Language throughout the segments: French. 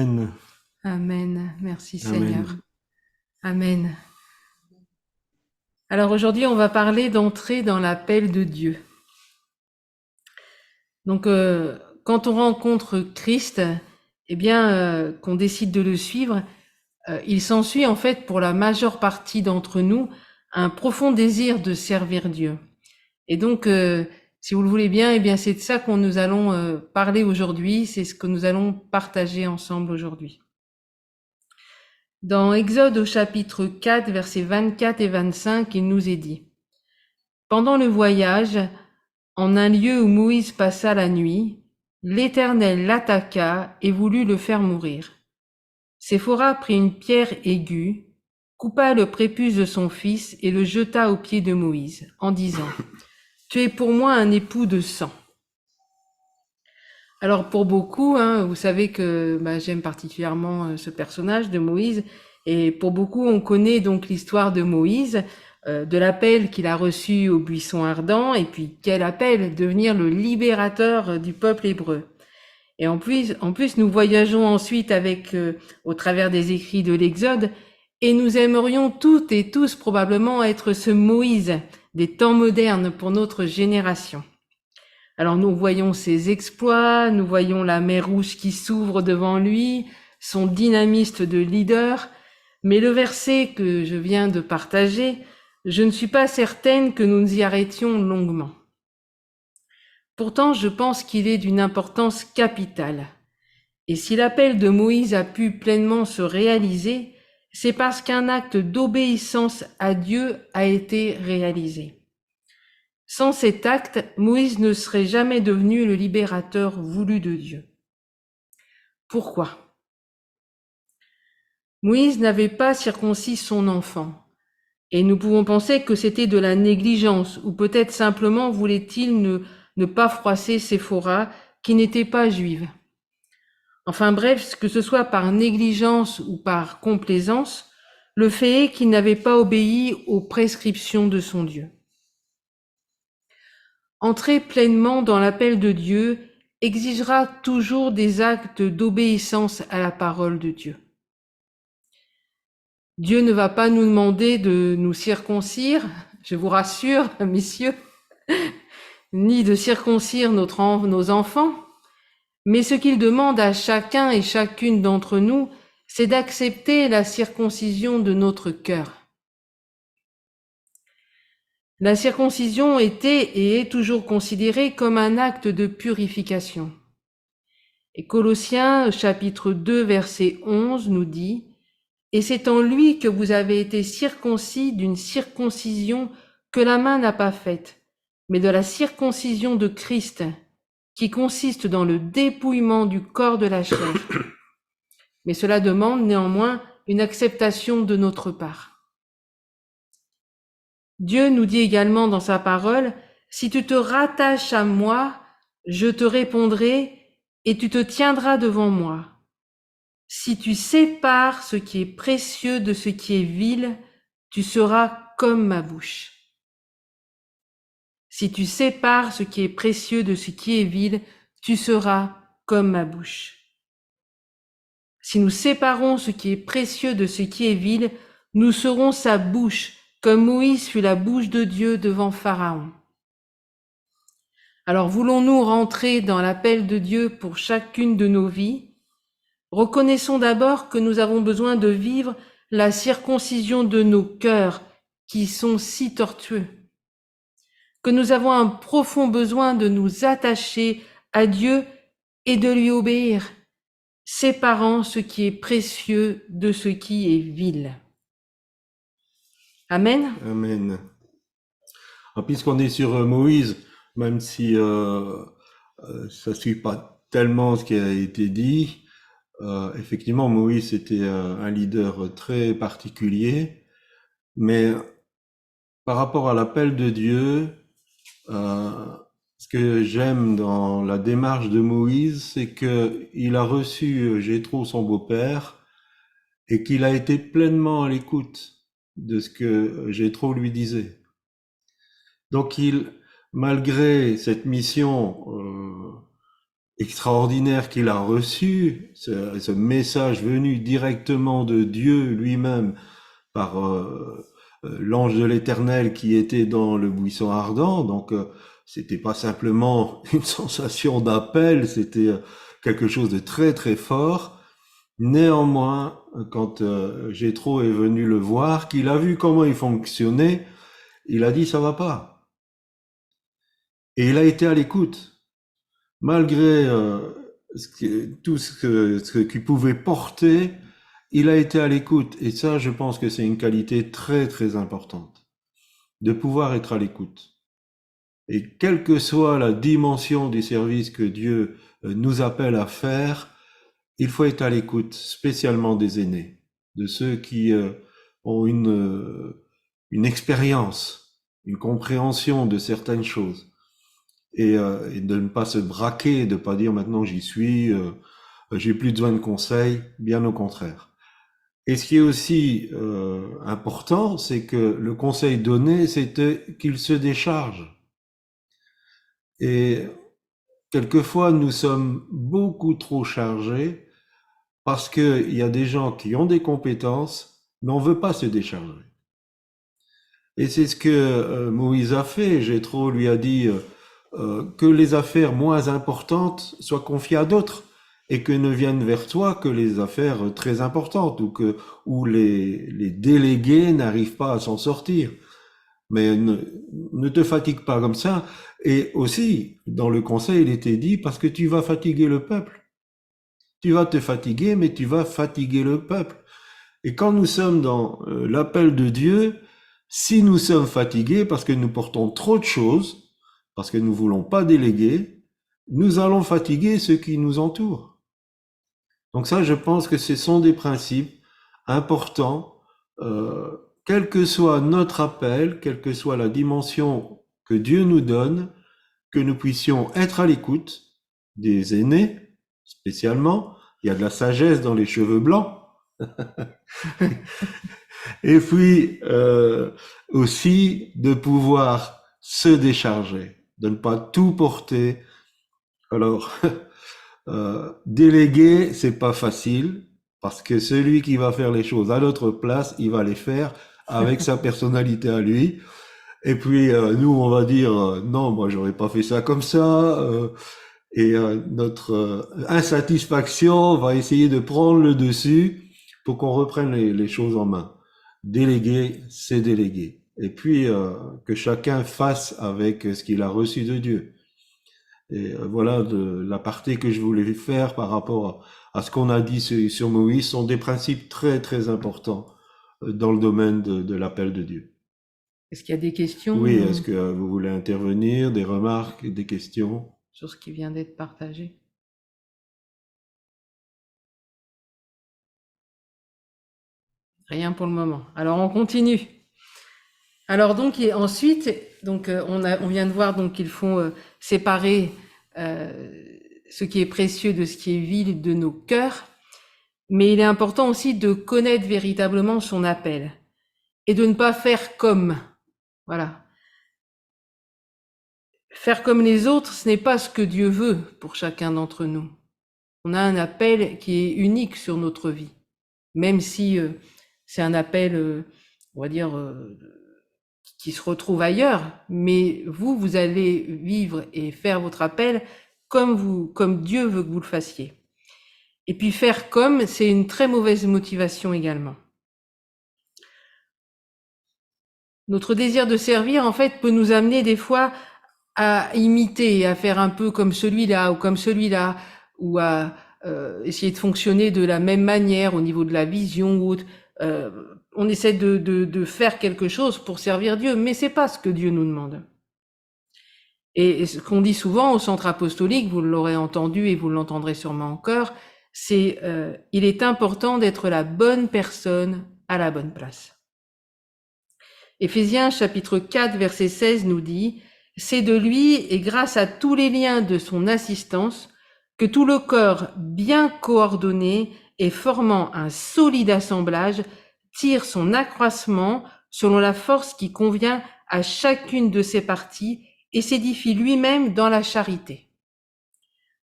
Amen. Amen. Merci Seigneur. Amen. Amen. Alors aujourd'hui, on va parler d'entrer dans l'appel de Dieu. Donc, quand on rencontre Christ, eh bien, qu'on décide de le suivre, il s'ensuit en fait pour la majeure partie d'entre nous un profond désir de servir Dieu. Et donc, si vous le voulez bien, eh bien, c'est de ça qu'on nous allons parler aujourd'hui. C'est ce que nous allons partager ensemble aujourd'hui. Dans Exode au chapitre 4, versets 24 et 25, il nous est dit: Pendant le voyage, en un lieu où Moïse passa la nuit, l'Éternel l'attaqua et voulut le faire mourir. Séphora prit une pierre aiguë, coupa le prépuce de son fils et le jeta aux pieds de Moïse, en disant: Tu es pour moi un époux de sang. Alors pour beaucoup, vous savez que j'aime particulièrement ce personnage de Moïse, et pour beaucoup on connaît donc l'histoire de Moïse, de l'appel qu'il a reçu au buisson ardent, et puis quel appel, devenir le libérateur du peuple hébreu. Et en plus nous voyageons ensuite avec, au travers des écrits de l'Exode, et nous aimerions toutes et tous probablement être ce Moïse des temps modernes pour notre génération. Alors nous voyons ses exploits, nous voyons la mer Rouge qui s'ouvre devant lui, son dynamisme de leader, mais le verset que je viens de partager, je ne suis pas certaine que nous nous y arrêtions longuement. Pourtant, je pense qu'il est d'une importance capitale. Et si l'appel de Moïse a pu pleinement se réaliser, c'est parce qu'un acte d'obéissance à Dieu a été réalisé. Sans cet acte, Moïse ne serait jamais devenu le libérateur voulu de Dieu. Pourquoi? Moïse n'avait pas circoncis son enfant, et nous pouvons penser que c'était de la négligence, ou peut-être simplement voulait-il ne pas froisser Séphora, qui n'était pas juive. Enfin bref, que ce soit par négligence ou par complaisance, le fait est qu'il n'avait pas obéi aux prescriptions de son Dieu. Entrer pleinement dans l'appel de Dieu exigera toujours des actes d'obéissance à la parole de Dieu. Dieu ne va pas nous demander de nous circoncire, je vous rassure, messieurs, ni de circoncire nos enfants, mais ce qu'il demande à chacun et chacune d'entre nous, c'est d'accepter la circoncision de notre cœur. La circoncision était et est toujours considérée comme un acte de purification. Et Colossiens chapitre 2 verset 11 nous dit: Et c'est en lui que vous avez été circoncis d'une circoncision que la main n'a pas faite, mais de la circoncision de Christ, qui consiste dans le dépouillement du corps de la chair. Mais cela demande néanmoins une acceptation de notre part. Dieu nous dit également dans sa parole: Si tu te rattaches à moi, je te répondrai et tu te tiendras devant moi. Si tu sépares ce qui est précieux de ce qui est vil, tu seras comme ma bouche. Si tu sépares ce qui est précieux de ce qui est vil, tu seras comme ma bouche. Si nous séparons ce qui est précieux de ce qui est vil, nous serons sa bouche, comme Moïse fut la bouche de Dieu devant Pharaon. Alors voulons-nous rentrer dans l'appel de Dieu pour chacune de nos vies? Reconnaissons d'abord que nous avons besoin de vivre la circoncision de nos cœurs qui sont si tortueux, que nous avons un profond besoin de nous attacher à Dieu et de lui obéir, séparant ce qui est précieux de ce qui est vil. Amen. Amen. Puisqu'on est sur Moïse, même si ça ne suit pas tellement ce qui a été dit, effectivement, Moïse était un leader très particulier, mais par rapport à l'appel de Dieu, ce que j'aime dans la démarche de Moïse, c'est qu'il a reçu Jéthro, son beau-père, et qu'il a été pleinement à l'écoute de ce que Jéthro lui disait. Donc malgré cette mission extraordinaire qu'il a reçu, ce message venu directement de Dieu lui-même par l'ange de l'Éternel qui était dans le buisson ardent. Donc, c'était pas simplement une sensation d'appel, c'était quelque chose de très très fort. Néanmoins, quand Jéthro est venu le voir, qu'il a vu comment il fonctionnait, il a dit ça va pas. Et il a été à l'écoute, malgré tout ce qu'il pouvait porter. Il a été à l'écoute. Et ça, je pense que c'est une qualité très très importante, de pouvoir être à l'écoute. Et quelle que soit la dimension du service que Dieu nous appelle à faire, il faut être à l'écoute, spécialement des aînés, de ceux qui ont une expérience, une compréhension de certaines choses, et de ne pas se braquer, de ne pas dire maintenant j'y suis, j'ai plus besoin de conseils, bien au contraire. Et ce qui est aussi important, c'est que le conseil donné, c'était qu'il se décharge. Et quelquefois, nous sommes beaucoup trop chargés parce qu'il y a des gens qui ont des compétences, mais on ne veut pas se décharger. Et c'est ce que Moïse a fait. Jéthro lui a dit que les affaires moins importantes soient confiées à d'autres et que ne viennent vers toi que les affaires très importantes où les délégués n'arrivent pas à s'en sortir. Mais ne te fatigue pas comme ça. Et aussi, dans le conseil, il était dit, parce que tu vas fatiguer le peuple. Tu vas te fatiguer, mais tu vas fatiguer le peuple. Et quand nous sommes dans l'appel de Dieu, si nous sommes fatigués parce que nous portons trop de choses, parce que nous ne voulons pas déléguer, nous allons fatiguer ceux qui nous entourent. Donc ça, je pense que ce sont des principes importants, quel que soit notre appel, quelle que soit la dimension que Dieu nous donne, que nous puissions être à l'écoute des aînés, spécialement. Il y a de la sagesse dans les cheveux blancs. Et puis aussi de pouvoir se décharger, de ne pas tout porter. Alors, déléguer, c'est pas facile parce que celui qui va faire les choses à notre place, il va les faire avec sa personnalité à lui. Et puis nous, on va dire non, moi j'aurais pas fait ça comme ça. Et notre insatisfaction va essayer de prendre le dessus pour qu'on reprenne les choses en main. Déléguer, c'est déléguer. Et puis que chacun fasse avec ce qu'il a reçu de Dieu. Et voilà l'aparté que je voulais faire par rapport à ce qu'on a dit sur Moïse, sont des principes très très importants dans le domaine de l'appel de Dieu. Est-ce qu'il y a des questions Oui, est-ce que vous voulez intervenir, des remarques, des questions? sur ce qui vient d'être partagé? Rien pour le moment. Alors on continue. Alors donc et ensuite, donc on vient de voir donc qu'il faut séparer ce qui est précieux de ce qui est vil de nos cœurs, mais il est important aussi de connaître véritablement son appel et de ne pas faire comme. Voilà. Faire comme les autres, ce n'est pas ce que Dieu veut pour chacun d'entre nous. On a un appel qui est unique sur notre vie, même si c'est un appel, on va dire, qui se retrouve ailleurs, mais vous allez vivre et faire votre appel comme Dieu veut que vous le fassiez. Et puis faire comme, c'est une très mauvaise motivation également. Notre désir de servir, en fait, peut nous amener des fois à imiter, à faire un peu comme celui-là ou comme celui-là, ou à essayer de fonctionner de la même manière au niveau de la vision ou autre. On essaie de faire quelque chose pour servir Dieu, mais c'est pas ce que Dieu nous demande. Et ce qu'on dit souvent au centre apostolique, vous l'aurez entendu et vous l'entendrez sûrement encore, c'est il est important d'être la bonne personne à la bonne place. Éphésiens chapitre 4 verset 16 nous dit « C'est de lui et grâce à tous les liens de son assistance que tout le corps bien coordonné et formant un solide assemblage tire son accroissement selon la force qui convient à chacune de ses parties et s'édifie lui-même dans la charité. »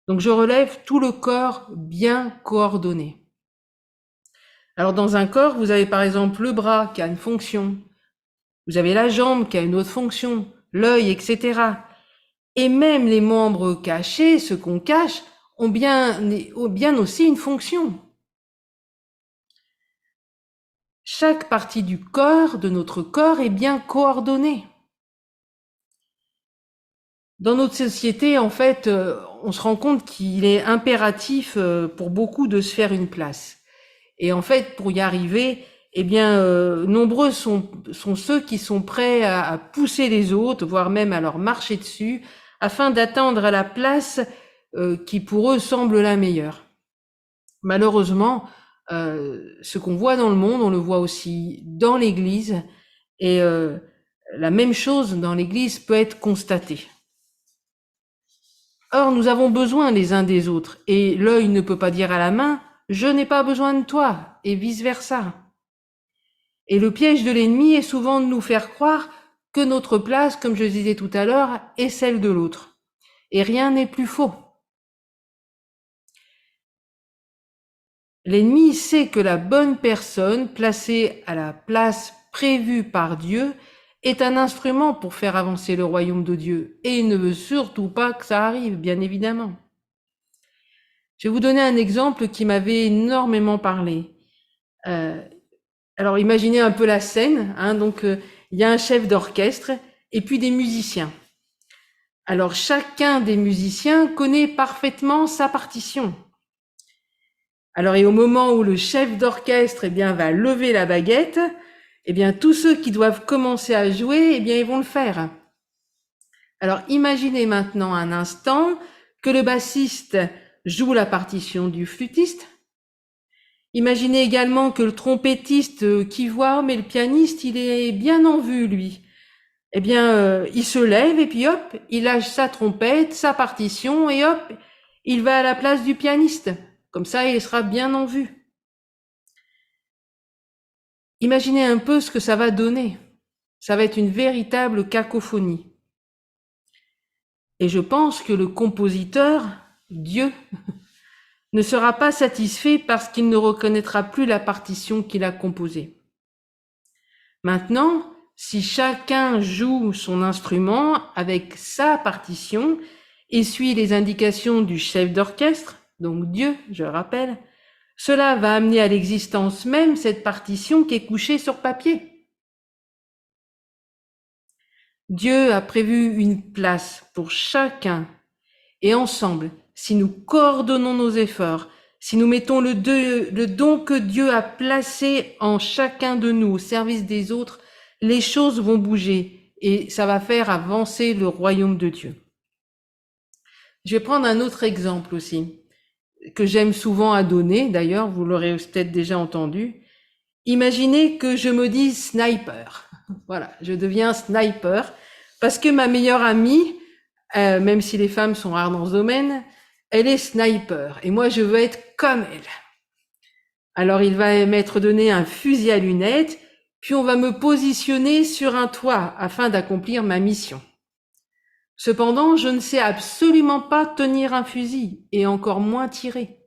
Donc je relève tout le corps bien coordonné. Alors dans un corps, vous avez par exemple le bras qui a une fonction, vous avez la jambe qui a une autre fonction, l'œil, etc. Et même les membres cachés, ceux qu'on cache, ont bien aussi une fonction. Chaque partie du corps, de notre corps, est bien coordonnée. Dans notre société, en fait, on se rend compte qu'il est impératif pour beaucoup de se faire une place. Et en fait, pour y arriver, eh bien, nombreux sont ceux qui sont prêts à pousser les autres, voire même à leur marcher dessus, afin d'atteindre la place qui pour eux semble la meilleure. Malheureusement, ce qu'on voit dans le monde, on le voit aussi dans l'Église, et la même chose dans l'Église peut être constatée. Or, nous avons besoin les uns des autres, et l'œil ne peut pas dire à la main « je n'ai pas besoin de toi », et vice-versa. Et le piège de l'ennemi est souvent de nous faire croire que notre place, comme je disais tout à l'heure, est celle de l'autre. Et rien n'est plus faux. L'ennemi sait que la bonne personne, placée à la place prévue par Dieu, est un instrument pour faire avancer le royaume de Dieu. Et il ne veut surtout pas que ça arrive, bien évidemment. Je vais vous donner un exemple qui m'avait énormément parlé. Alors imaginez un peu la scène, hein, donc il y a un chef d'orchestre et puis des musiciens. Alors chacun des musiciens connaît parfaitement sa partition. Alors et au moment où le chef d'orchestre va lever la baguette, tous ceux qui doivent commencer à jouer, ils vont le faire. Alors imaginez maintenant un instant que le bassiste joue la partition du flûtiste. Imaginez également que le trompettiste qui voit, mais le pianiste, il est bien en vue, lui. Il se lève et puis hop, il lâche sa trompette, sa partition et hop, il va à la place du pianiste. Comme ça, il sera bien en vue. Imaginez un peu ce que ça va donner. Ça va être une véritable cacophonie. Et je pense que le compositeur, Dieu, ne sera pas satisfait parce qu'il ne reconnaîtra plus la partition qu'il a composée. Maintenant, si chacun joue son instrument avec sa partition et suit les indications du chef d'orchestre, donc Dieu, je rappelle, cela va amener à l'existence même cette partition qui est couchée sur papier. Dieu a prévu une place pour chacun et ensemble, si nous coordonnons nos efforts, si nous mettons le don que Dieu a placé en chacun de nous au service des autres, les choses vont bouger et ça va faire avancer le royaume de Dieu. Je vais prendre un autre exemple aussi, que j'aime souvent à donner, d'ailleurs, vous l'aurez peut-être déjà entendu. Imaginez que je me dise sniper. Voilà, je deviens sniper parce que ma meilleure amie, même si les femmes sont rares dans ce domaine, elle est sniper et moi je veux être comme elle. Alors il va m'être donné un fusil à lunettes, puis on va me positionner sur un toit afin d'accomplir ma mission. Cependant, je ne sais absolument pas tenir un fusil et encore moins tirer.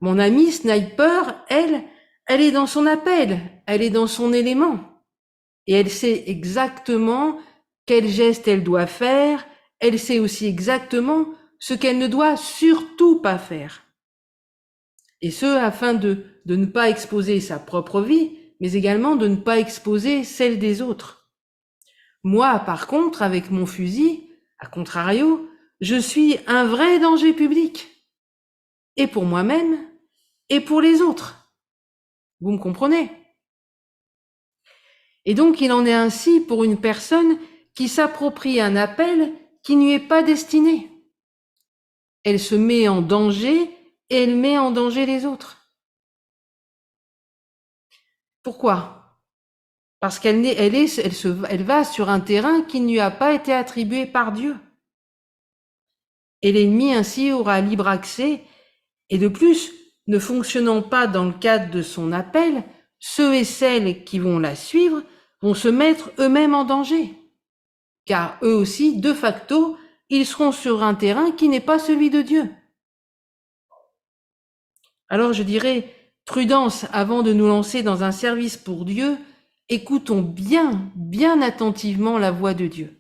Mon amie sniper, elle est dans son appel, elle est dans son élément et elle sait exactement quel geste elle doit faire, elle sait aussi exactement ce qu'elle ne doit surtout pas faire. Et ce, afin de ne pas exposer sa propre vie, mais également de ne pas exposer celle des autres. Moi, par contre, avec mon fusil, à contrario, je suis un vrai danger public. Et pour moi-même, et pour les autres. Vous me comprenez? Et donc, il en est ainsi pour une personne qui s'approprie un appel qui ne lui est pas destiné. Elle se met en danger et elle met en danger les autres. Pourquoi? Parce qu'elle va sur un terrain qui ne lui a pas été attribué par Dieu. Et l'ennemi ainsi aura libre accès. Et de plus, ne fonctionnant pas dans le cadre de son appel, ceux et celles qui vont la suivre vont se mettre eux-mêmes en danger. Car eux aussi, de facto, ils seront sur un terrain qui n'est pas celui de Dieu. Alors je dirais, prudence, avant de nous lancer dans un service pour Dieu, écoutons bien, bien attentivement la voix de Dieu.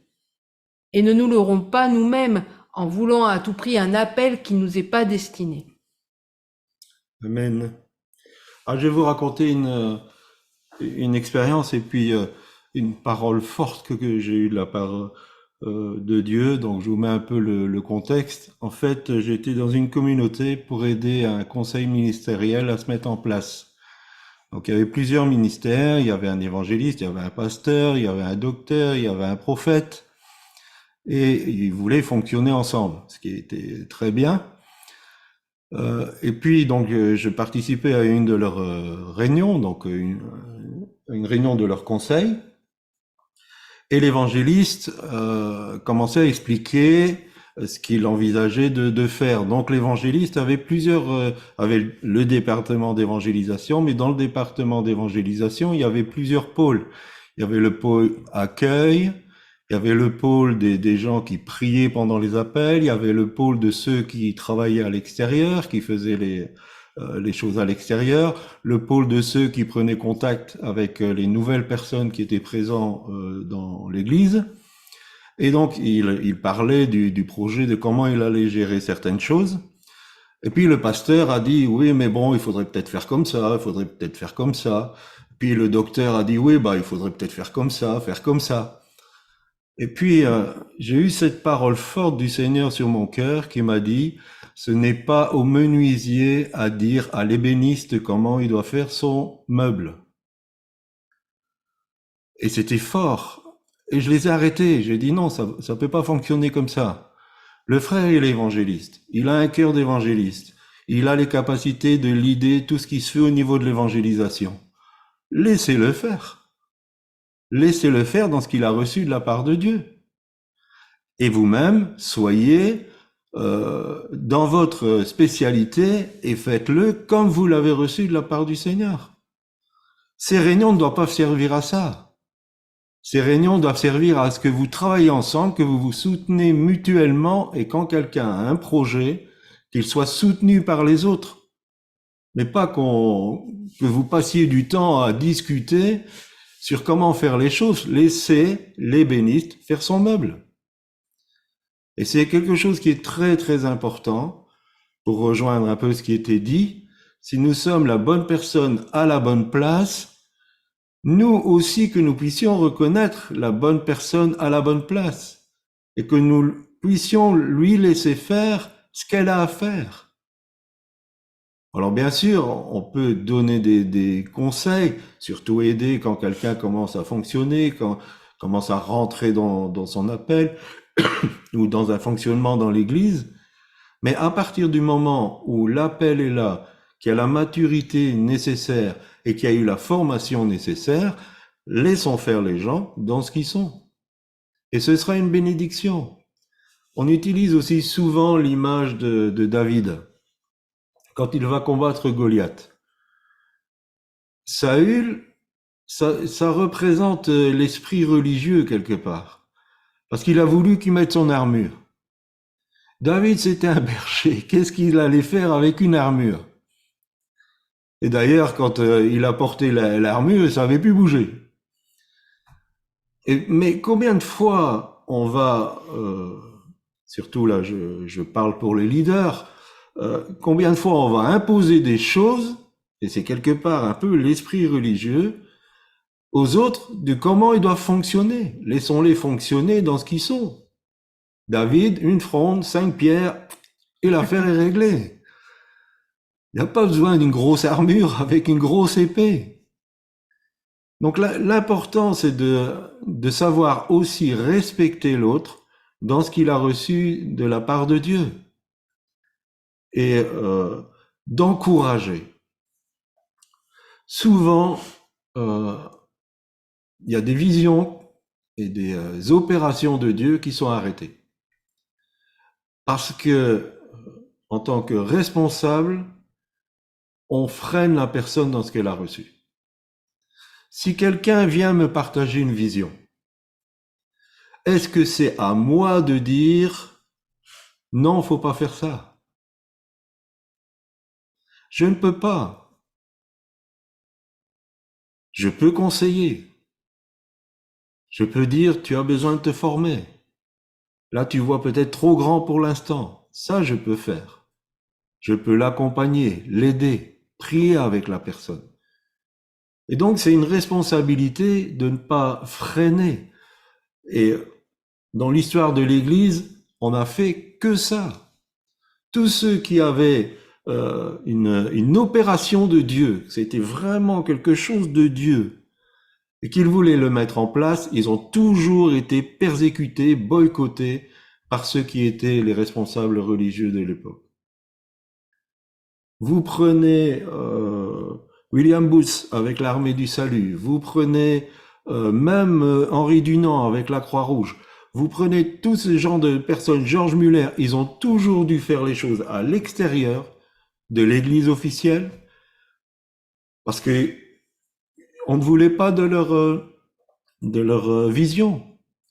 Et ne nous l'aurons pas nous-mêmes en voulant à tout prix un appel qui ne nous est pas destiné. Amen. Alors, je vais vous raconter une expérience et puis une parole forte que j'ai eue de la part de Dieu. Donc, je vous mets un peu le contexte. En fait, j'étais dans une communauté pour aider un conseil ministériel à se mettre en place. Donc, il y avait plusieurs ministères. Il y avait un évangéliste, il y avait un pasteur, il y avait un docteur, il y avait un prophète. Et ils voulaient fonctionner ensemble, ce qui était très bien. Et puis donc je participais à une de leurs réunions, donc une réunion de leur conseil, et l'évangéliste commençait à expliquer ce qu'il envisageait de faire. Donc l'évangéliste avait avait le département d'évangélisation, mais dans le département d'évangélisation, il y avait plusieurs pôles. Il y avait le pôle accueil, il y avait le pôle des gens qui priaient pendant les appels, il y avait le pôle de ceux qui travaillaient à l'extérieur, qui faisaient les choses à l'extérieur, le pôle de ceux qui prenaient contact avec les nouvelles personnes qui étaient présentes dans l'église. Et donc, il parlait du projet, de comment il allait gérer certaines choses. Et puis le pasteur a dit, oui, mais bon, il faudrait peut-être faire comme ça, il faudrait peut-être faire comme ça. Puis le docteur a dit, oui, bah, il faudrait peut-être faire comme ça, faire comme ça. Et puis, j'ai eu cette parole forte du Seigneur sur mon cœur qui m'a dit, ce n'est pas au menuisier à dire à l'ébéniste comment il doit faire son meuble. Et c'était fort. Et je les ai arrêtés. J'ai dit non, ça peut pas fonctionner comme ça. Le frère, il est évangéliste. Il a un cœur d'évangéliste. Il a les capacités de l'idée, tout ce qui se fait au niveau de l'évangélisation. Laissez-le faire. Laissez-le faire dans ce qu'il a reçu de la part de Dieu. Et vous-même, soyez dans votre spécialité et faites-le comme vous l'avez reçu de la part du Seigneur. Ces réunions ne doivent pas servir à ça. Ces réunions doivent servir à ce que vous travaillez ensemble, que vous vous soutenez mutuellement et quand quelqu'un a un projet, qu'il soit soutenu par les autres. Mais pas que vous passiez du temps à discuter sur comment faire les choses. Laissez l'ébéniste faire son meuble. Et c'est quelque chose qui est très très important pour rejoindre un peu ce qui était dit. Si nous sommes la bonne personne à la bonne place, nous aussi que nous puissions reconnaître la bonne personne à la bonne place et que nous puissions lui laisser faire ce qu'elle a à faire. Alors bien sûr, on peut donner des conseils, surtout aider quand quelqu'un commence à fonctionner, quand commence à rentrer dans son appel ou dans un fonctionnement dans l'Église. Mais à partir du moment où l'appel est là, qu'il y a la maturité nécessaire et qu'il y a eu la formation nécessaire, laissons faire les gens dans ce qu'ils sont. Et ce sera une bénédiction. On utilise aussi souvent l'image de David quand il va combattre Goliath. Saül, ça représente l'esprit religieux quelque part, parce qu'il a voulu qu'il mette son armure. David, c'était un berger. Qu'est-ce qu'il allait faire avec une armure? Et d'ailleurs, quand il a porté l'armure, il ne savait plus bouger. Mais combien de fois on va, surtout là, je parle pour les leaders, combien de fois on va imposer des choses, et c'est quelque part un peu l'esprit religieux, aux autres de comment ils doivent fonctionner. Laissons-les fonctionner dans ce qu'ils sont. David, une fronde, 5 pierres, et l'affaire est réglée. Il n'y a pas besoin d'une grosse armure avec une grosse épée. Donc l'important, c'est de savoir aussi respecter l'autre dans ce qu'il a reçu de la part de Dieu et d'encourager. Souvent, il y a des visions et des opérations de Dieu qui sont arrêtées. Parce que, en tant que responsable, on freine la personne dans ce qu'elle a reçu. Si quelqu'un vient me partager une vision, est-ce que c'est à moi de dire Non, faut pas faire ça. Je ne peux pas. Je peux conseiller. Je peux dire, tu as besoin de te former. Là, tu vois peut-être trop grand pour l'instant. Ça, je peux faire. Je peux l'accompagner, l'aider, prier avec la personne. Et donc, c'est une responsabilité de ne pas freiner. Et dans l'histoire de l'Église, on n'a fait que ça. Tous ceux qui avaient une opération de Dieu, c'était vraiment quelque chose de Dieu, et qu'ils voulaient le mettre en place, ils ont toujours été persécutés, boycottés par ceux qui étaient les responsables religieux de l'époque. Vous prenez William Booth avec l'Armée du Salut, vous prenez même Henri Dunant avec la Croix-Rouge, vous prenez tous ces gens de personnes, Georges Muller, ils ont toujours dû faire les choses à l'extérieur de l'Église officielle parce que on ne voulait pas de leur vision.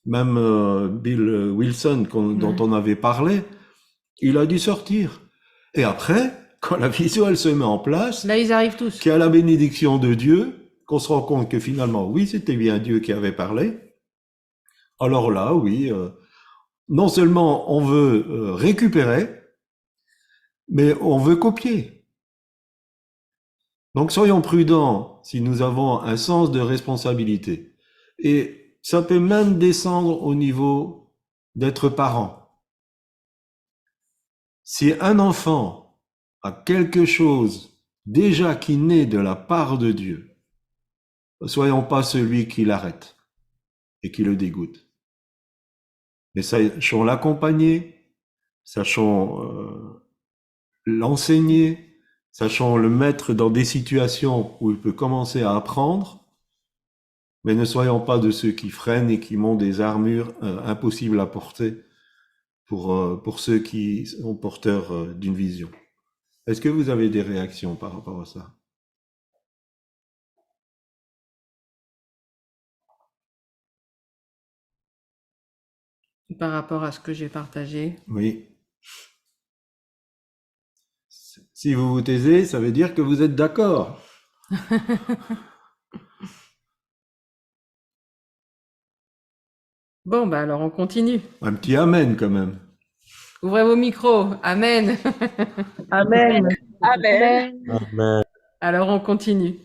Même Bill Wilson, dont Ouais. on avait parlé, il a dû sortir. Et après, quand la vision elle se met en place, Là, ils arrivent tous. qu'il y a la bénédiction de Dieu, qu'on se rend compte que finalement, oui, c'était bien Dieu qui avait parlé, alors là, oui, non seulement on veut récupérer, mais on veut copier. Donc soyons prudents si nous avons un sens de responsabilité. Et ça peut même descendre au niveau d'être parent. Si un enfant a quelque chose déjà qui naît de la part de Dieu, ne soyons pas celui qui l'arrête et qui le dégoûte. Mais sachons l'accompagner, sachons l'enseigner, sachons le mettre dans des situations où il peut commencer à apprendre, mais ne soyons pas de ceux qui freinent et qui montent des armures impossibles à porter pour ceux qui sont porteurs d'une vision. Est-ce que vous avez des réactions par rapport à ça? Par rapport à ce que j'ai partagé. Oui. Si vous vous taisez, ça veut dire que vous êtes d'accord. Bon, bah alors on continue. Un petit amen quand même. Ouvrez vos micros. Amen. Amen. Amen. Amen. Alors on continue.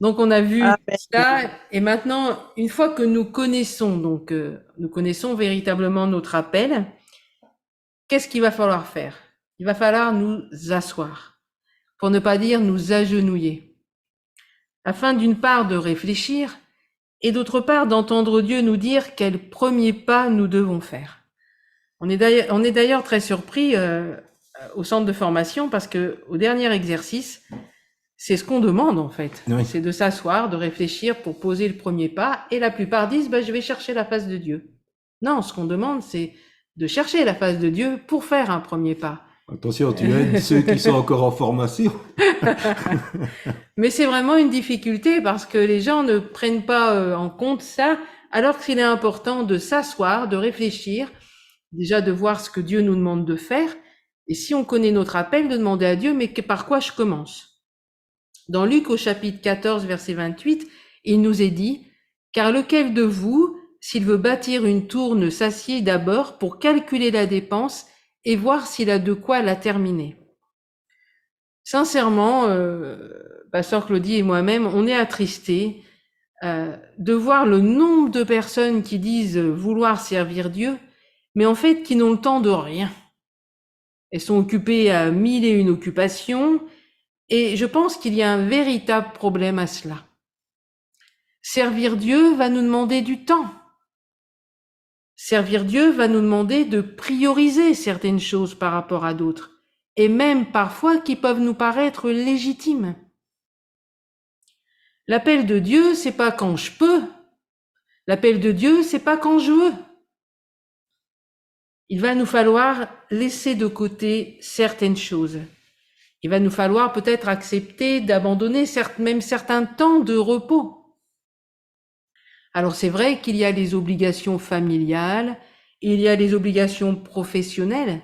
Donc on a vu Amen. ça et maintenant, une fois que nous connaissons nous connaissons véritablement notre appel, qu'est-ce qu'il va falloir faire? Il va falloir nous asseoir, pour ne pas dire nous agenouiller, afin d'une part de réfléchir et d'autre part d'entendre Dieu nous dire quel premier pas nous devons faire. On est d'ailleurs très surpris au centre de formation parce que au dernier exercice, c'est ce qu'on demande en fait. Oui. C'est de s'asseoir, de réfléchir pour poser le premier pas et la plupart disent je vais chercher la face de Dieu. Non, ce qu'on demande c'est de chercher la face de Dieu pour faire un premier pas. Attention, tu aides ceux qui sont encore en formation. Mais c'est vraiment une difficulté parce que les gens ne prennent pas en compte ça, alors qu'il est important de s'asseoir, de réfléchir, déjà de voir ce que Dieu nous demande de faire, et si on connaît notre appel, de demander à Dieu, mais par quoi je commence? Dans Luc au chapitre 14, verset 28, il nous est dit, « Car lequel de vous, s'il veut bâtir une tour, ne s'assied d'abord pour calculer la dépense et voir s'il a de quoi la terminer ?» Sincèrement, Pasteur Claudie et moi-même, on est attristés de voir le nombre de personnes qui disent vouloir servir Dieu, mais en fait qui n'ont le temps de rien. Elles sont occupées à 1001 occupations, et je pense qu'il y a un véritable problème à cela. Servir Dieu va nous demander du temps. Servir Dieu va nous demander de prioriser certaines choses par rapport à d'autres, et même parfois qui peuvent nous paraître légitimes. L'appel de Dieu, c'est pas quand je peux. L'appel de Dieu, c'est pas quand je veux. Il va nous falloir laisser de côté certaines choses. Il va nous falloir peut-être accepter d'abandonner même certains temps de repos. Alors c'est vrai qu'il y a les obligations familiales, il y a les obligations professionnelles,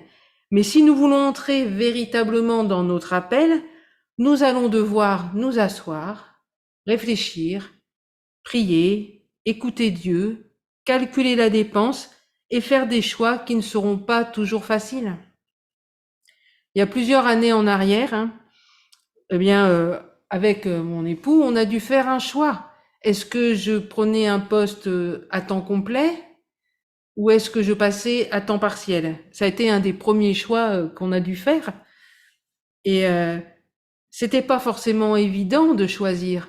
Mais si nous voulons entrer véritablement dans notre appel, nous allons devoir nous asseoir, réfléchir, prier, écouter Dieu, calculer la dépense et faire des choix qui ne seront pas toujours faciles. Il y a plusieurs années en arrière, eh bien, avec mon époux, on a dû faire un choix. Est-ce que je prenais un poste à temps complet ou est-ce que je passais à temps partiel? Ça a été un des premiers choix qu'on a dû faire. Et c'était pas forcément évident de choisir.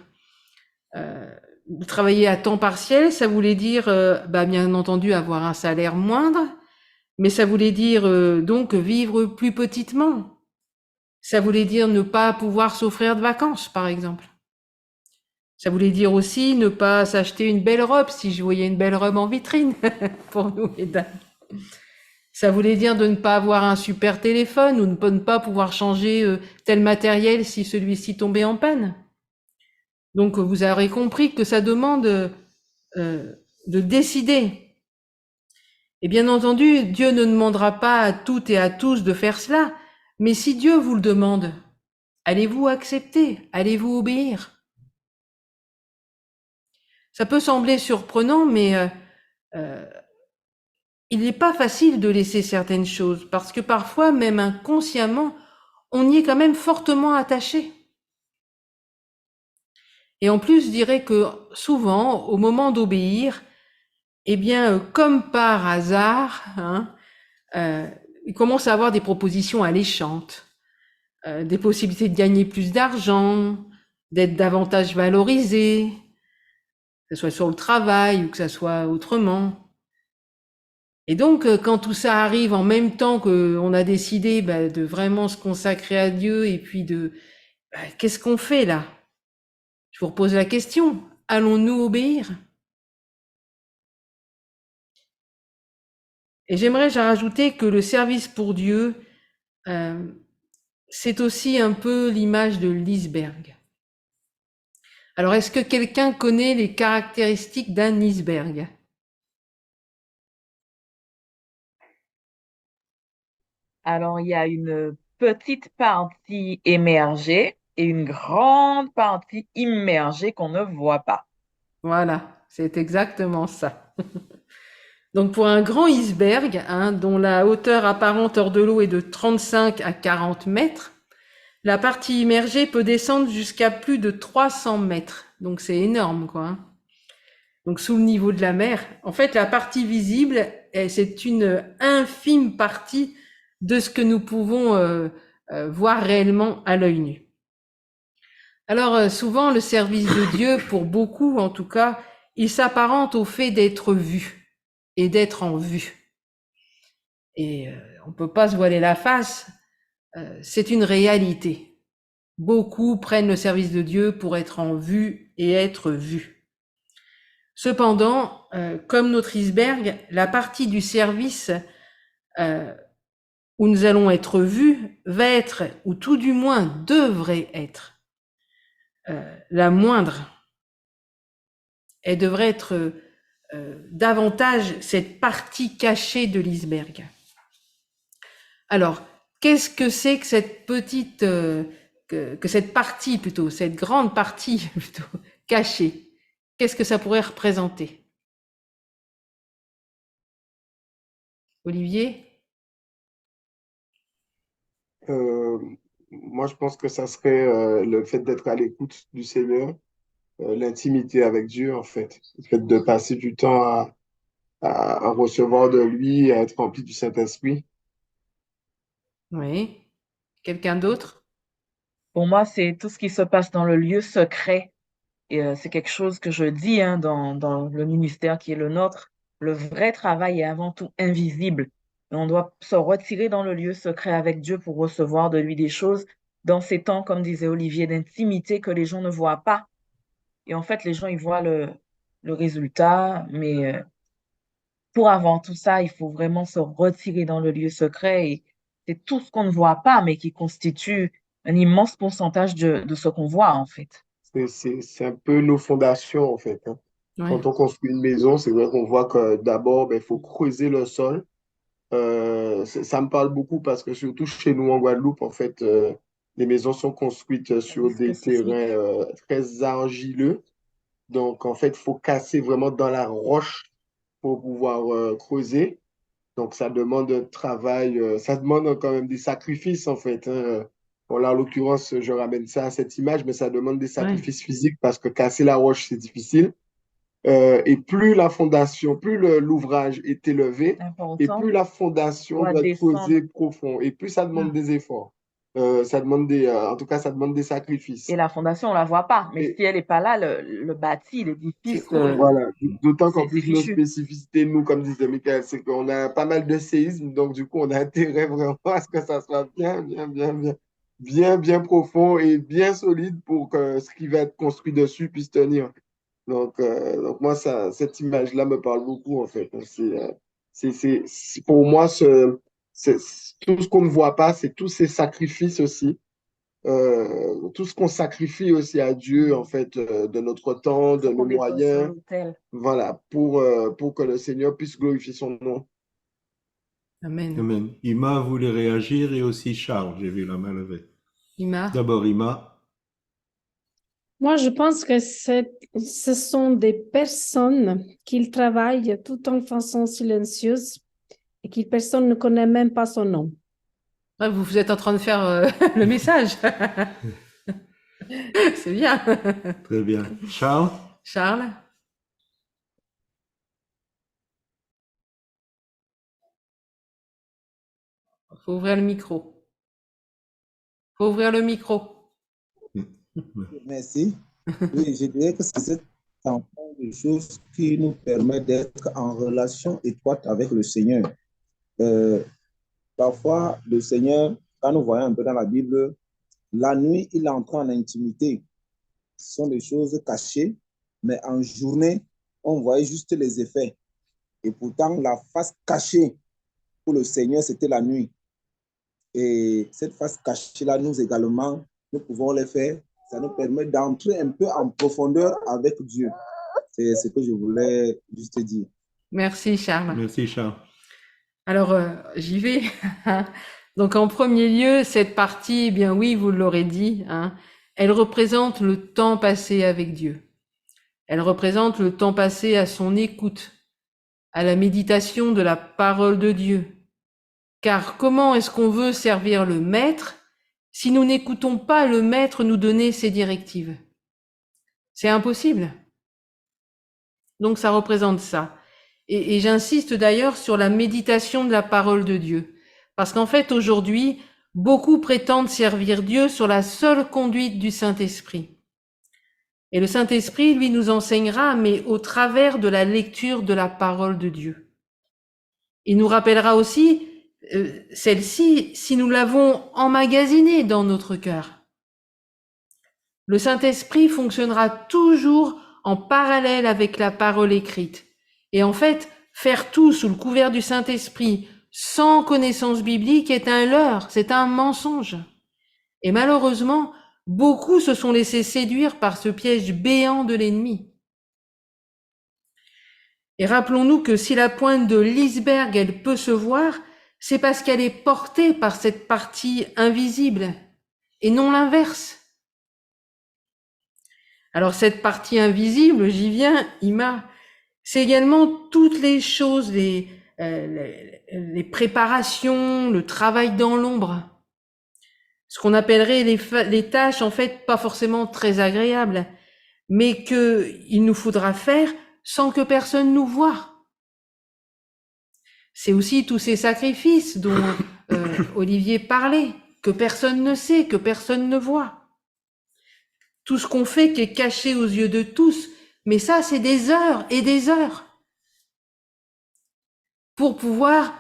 De travailler à temps partiel, ça voulait dire, bien entendu, avoir un salaire moindre, mais ça voulait dire donc vivre plus petitement. Ça voulait dire ne pas pouvoir s'offrir de vacances, par exemple. Ça voulait dire aussi ne pas s'acheter une belle robe si je voyais une belle robe en vitrine pour nous, mesdames. Ça voulait dire de ne pas avoir un super téléphone ou de ne pas pouvoir changer tel matériel si celui-ci tombait en panne. Donc vous aurez compris que ça demande de décider. Et bien entendu, Dieu ne demandera pas à toutes et à tous de faire cela, mais si Dieu vous le demande, allez-vous accepter? Allez-vous obéir? Ça peut sembler surprenant, mais il n'est pas facile de laisser certaines choses, parce que parfois, même inconsciemment, on y est quand même fortement attaché. Et en plus, je dirais que souvent, au moment d'obéir, eh bien, comme par hasard, il commence à avoir des propositions alléchantes, des possibilités de gagner plus d'argent, d'être davantage valorisé, que ce soit sur le travail ou que ce soit autrement. Et donc, quand tout ça arrive en même temps qu'on a décidé de vraiment se consacrer à Dieu et puis qu'est-ce qu'on fait là? Je vous repose la question, allons-nous obéir? Et j'aimerais rajouter que le service pour Dieu, c'est aussi un peu l'image de l'iceberg. Alors, est-ce que quelqu'un connaît les caractéristiques d'un iceberg? Alors, il y a une petite partie émergée et une grande partie immergée qu'on ne voit pas. Voilà, c'est exactement ça. Donc pour un grand iceberg, dont la hauteur apparente hors de l'eau est de 35 à 40 mètres, la partie immergée peut descendre jusqu'à plus de 300 mètres. Donc c'est énorme, quoi. Donc sous le niveau de la mer. En fait, la partie visible, c'est une infime partie de ce que nous pouvons voir réellement à l'œil nu. Alors souvent, le service de Dieu, pour beaucoup en tout cas, il s'apparente au fait d'être vu et d'être en vue. Et on ne peut pas se voiler la face, c'est une réalité. Beaucoup prennent le service de Dieu pour être en vue et être vus. Cependant, comme notre iceberg, la partie du service où nous allons être vus va être, ou tout du moins devrait être, la moindre. Elle devrait être davantage cette partie cachée de l'iceberg. Alors, qu'est-ce que c'est que cette petite, que cette partie plutôt, cette grande partie plutôt cachée? Qu'est-ce que ça pourrait représenter? Olivier? Euh, Moi, je pense que ça serait le fait d'être à l'écoute du Seigneur, l'intimité avec Dieu, en fait. Le fait de passer du temps à recevoir de lui, à être rempli du Saint-Esprit. Oui. Quelqu'un d'autre? Pour moi, c'est tout ce qui se passe dans le lieu secret. Et c'est quelque chose que je dis dans le ministère qui est le nôtre. Le vrai travail est avant tout invisible. Et on doit se retirer dans le lieu secret avec Dieu pour recevoir de lui des choses dans ces temps, comme disait Olivier, d'intimité que les gens ne voient pas. Et en fait, les gens, ils voient le résultat, mais pour avoir tout ça, il faut vraiment se retirer dans le lieu secret et c'est tout ce qu'on ne voit pas, mais qui constitue un immense pourcentage de ce qu'on voit, en fait. C'est un peu nos fondations, en fait, hein. Oui. Quand on construit une maison, c'est vrai qu'on voit que d'abord, ben, il faut creuser le sol Ça me parle beaucoup parce que surtout chez nous en Guadeloupe, en fait, les maisons sont construites sur Risque des terrains sismique. très argileux. Donc, en fait, il faut casser vraiment dans la roche pour pouvoir creuser. Donc, ça demande un travail, ça demande quand même des sacrifices, en fait, hein. Bon, là, en l'occurrence, je ramène ça à cette image, mais ça demande des Ouais, sacrifices physiques parce que casser la roche, c'est difficile. Et plus la fondation, plus l'ouvrage est élevé, et Important. plus la fondation Doit doit être descendre. creusée profond, et plus ça demande Ah. des efforts. Ça demande en tout cas, ça demande des Et sacrifices. la fondation, on la voit pas. Mais si Et elle est pas là, le bâti, l'édifice, s'écroule. voilà, d'autant qu'en c'est plus, nos fichu. spécificités, nous, comme disait Michael, c'est qu'on a pas mal de séismes, donc du coup, on a intérêt vraiment à ce que ça soit bien profond et bien solide pour que ce qui va être construit dessus puisse tenir. Donc moi, cette image-là me parle beaucoup, en fait. Pour moi, c'est- tout ce qu'on ne voit pas, c'est tous ces sacrifices aussi. Tout ce qu'on sacrifie aussi à Dieu, en fait, de notre temps, Ce de nos qu'on dépose sur moyens, l'autel. voilà, pour que le Seigneur puisse glorifier son nom. Amen. Amen. Ima voulait réagir et aussi Charles, j'ai vu la main levée. Ima, D'abord Ima. Moi, je pense que ce sont des personnes qui travaillent tout en façon silencieuse et que personne ne connaît même pas son nom. ouais, vous êtes en train de faire le message. C'est bien. Très bien. Charles? Charles, faut ouvrir le micro. Faut ouvrir le micro. Merci. Oui, je dirais que c'est cet ensemble de choses qui nous permet d'être en relation étroite avec le Seigneur. Euh, Parfois, le Seigneur, quand nous voyons un peu dans la Bible, la nuit, il entre en intimité. Ce sont des choses cachées, mais en journée, on voyait juste les effets. Et pourtant, la face cachée pour le Seigneur, c'était la nuit. Et cette face cachée-là, nous également, nous pouvons les faire. Ça nous permet d'entrer un peu en profondeur avec Dieu. C'est ce que je voulais juste dire. Merci Charles. Merci Charles. Alors, j'y vais. Donc, en premier lieu, cette partie, eh bien oui, vous l'aurez dit, hein, elle représente le temps passé avec Dieu. Elle représente le temps passé à son écoute, à la méditation de la parole de Dieu. Car comment est-ce qu'on veut servir le Maître si nous n'écoutons pas le Maître nous donner ses directives? C'est impossible. Donc, ça représente ça. Et j'insiste d'ailleurs sur la méditation de la parole de Dieu. Parce qu'en fait, aujourd'hui, beaucoup prétendent servir Dieu sur la seule conduite du Saint-Esprit. Et le Saint-Esprit, lui, nous enseignera, mais au travers de la lecture de la parole de Dieu. Il nous rappellera aussi celle-ci si nous l'avons emmagasinée dans notre cœur. Le Saint-Esprit fonctionnera toujours en parallèle avec la parole écrite. Et en fait, faire tout sous le couvert du Saint-Esprit sans connaissance biblique est un leurre, c'est un mensonge. Et malheureusement, beaucoup se sont laissés séduire par ce piège béant de l'ennemi. Et rappelons-nous que si la pointe de l'iceberg, elle peut se voir, c'est parce qu'elle est portée par cette partie invisible, et non l'inverse. Alors cette partie invisible, j'y viens, Ima, c'est également toutes les choses, les préparations, le travail dans l'ombre, ce qu'on appellerait les tâches en fait pas forcément très agréables, mais qu'il nous faudra faire sans que personne nous voie. C'est aussi tous ces sacrifices dont Olivier parlait, que personne ne sait, que personne ne voit. Tout ce qu'on fait qui est caché aux yeux de tous, mais ça, c'est des heures et des heures pour pouvoir,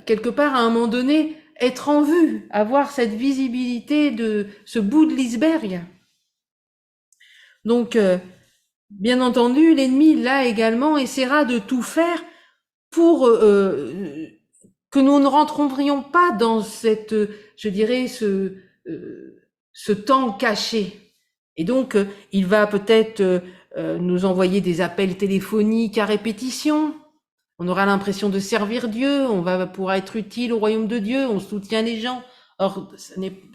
quelque part, à un moment donné, être en vue, avoir cette visibilité de ce bout de l'iceberg. Donc, bien entendu, l'ennemi, là également, essaiera de tout faire pour que nous ne rentrions pas dans cette, je dirais, ce temps caché. Et donc, il va peut-être nous envoyer des appels téléphoniques à répétition, On aura l'impression de servir Dieu, on va pouvoir être utile au royaume de Dieu, on soutient les gens. Or,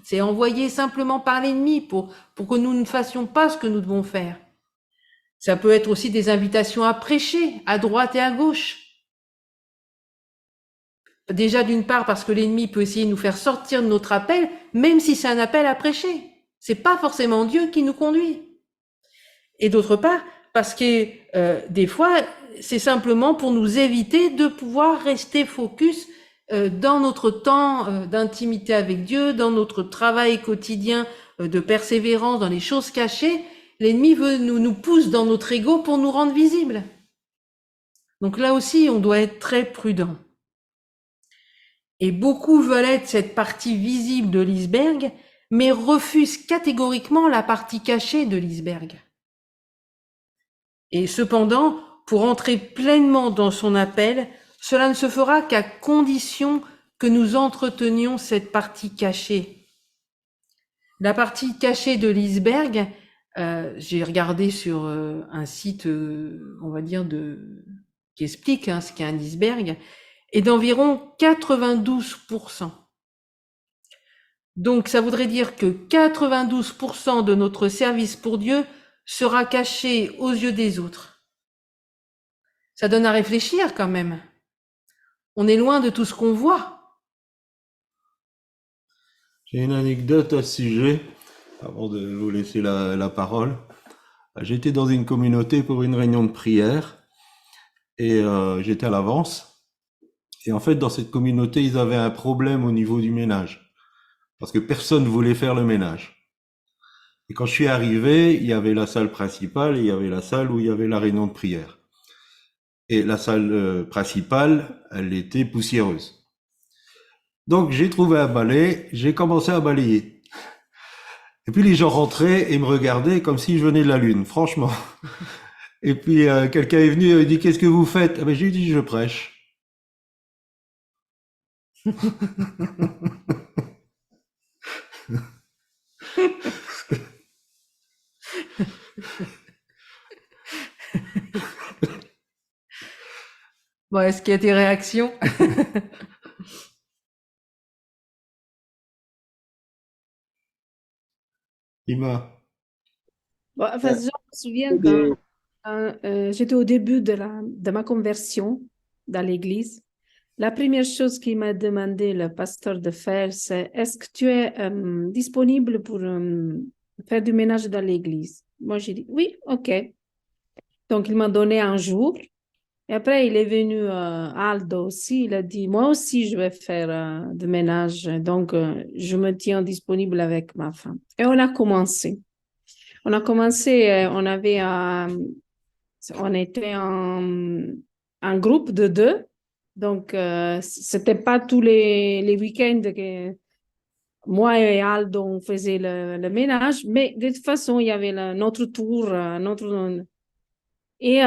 c'est envoyé simplement par l'ennemi pour que nous ne fassions pas ce que nous devons faire. Ça peut être aussi des invitations à prêcher, à droite et à gauche. Déjà, d'une part, parce que l'ennemi peut essayer de nous faire sortir de notre appel, même si c'est un appel à prêcher. C'est pas forcément Dieu qui nous conduit. Et d'autre part, parce que des fois, c'est simplement pour nous éviter de pouvoir rester focus dans notre temps d'intimité avec Dieu, dans notre travail quotidien de persévérance, dans les choses cachées. L'ennemi veut nous pousse dans notre ego pour nous rendre visibles. Donc là aussi, on doit être très prudent. Et beaucoup veulent être cette partie visible de l'iceberg, mais refusent catégoriquement la partie cachée de l'iceberg. Et cependant, pour entrer pleinement dans son appel, cela ne se fera qu'à condition que nous entretenions cette partie cachée. La partie cachée de l'iceberg, j'ai regardé sur un site, on va dire, qui explique ce qu'est un iceberg, est d'environ 92%. Donc ça voudrait dire que 92% de notre service pour Dieu sera caché aux yeux des autres. Ça donne à réfléchir quand même. On est loin de tout ce qu'on voit. J'ai une anecdote à ce sujet, avant de vous laisser la parole. J'étais dans une communauté pour une réunion de prière et j'étais à l'avance. Et en fait, dans cette communauté, ils avaient un problème au niveau du ménage parce que personne ne voulait faire le ménage. Et quand je suis arrivé, il y avait la salle principale et il y avait la salle où il y avait la réunion de prière. Et la salle principale, elle était poussiéreuse. Donc j'ai trouvé un balai, j'ai commencé à balayer. Et puis les gens rentraient et me regardaient comme si je venais de la lune, franchement. Et puis quelqu'un est venu et m'a dit qu'est-ce que vous faites? Ah ben, j'ai dit je prêche. Bon, est-ce qu'il y a des réactions? Ima. Bon, enfin, je me souviens quand j'étais au début de ma conversion dans l'église, la première chose qu'il m'a demandé le pasteur de faire, c'est est-ce que tu es disponible pour faire du ménage dans l'église? Moi, j'ai dit oui, ok. Donc, il m'a donné un jour. Et après, il est venu Aldo aussi. Il a dit, moi aussi, je vais faire du ménage. Donc, je me tiens disponible avec ma femme. Et on a commencé. On a commencé, on était un groupe de 2. Donc, c'était pas tous les week-ends que moi et Aldo, on faisait le ménage. Mais de toute façon, il y avait notre tour, Et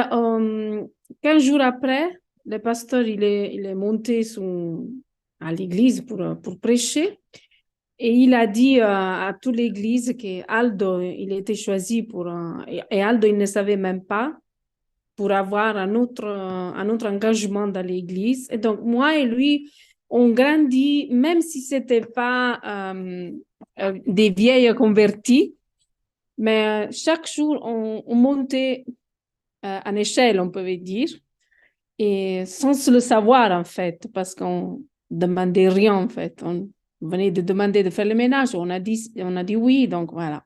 15 jours après, le pasteur il est monté à l'église pour prêcher. Et il a dit à toute l'église que Aldo, il était choisi et Aldo, il ne savait même pas pour avoir un autre engagement dans l'église. Et donc, moi et lui, on grandit, même si c'était pas des vieilles convertis, mais chaque jour, on montait en échelle, on peut dire, et sans le savoir, en fait, parce qu'on demandait rien, en fait. On venait de demander de faire le ménage, on a dit oui, donc voilà.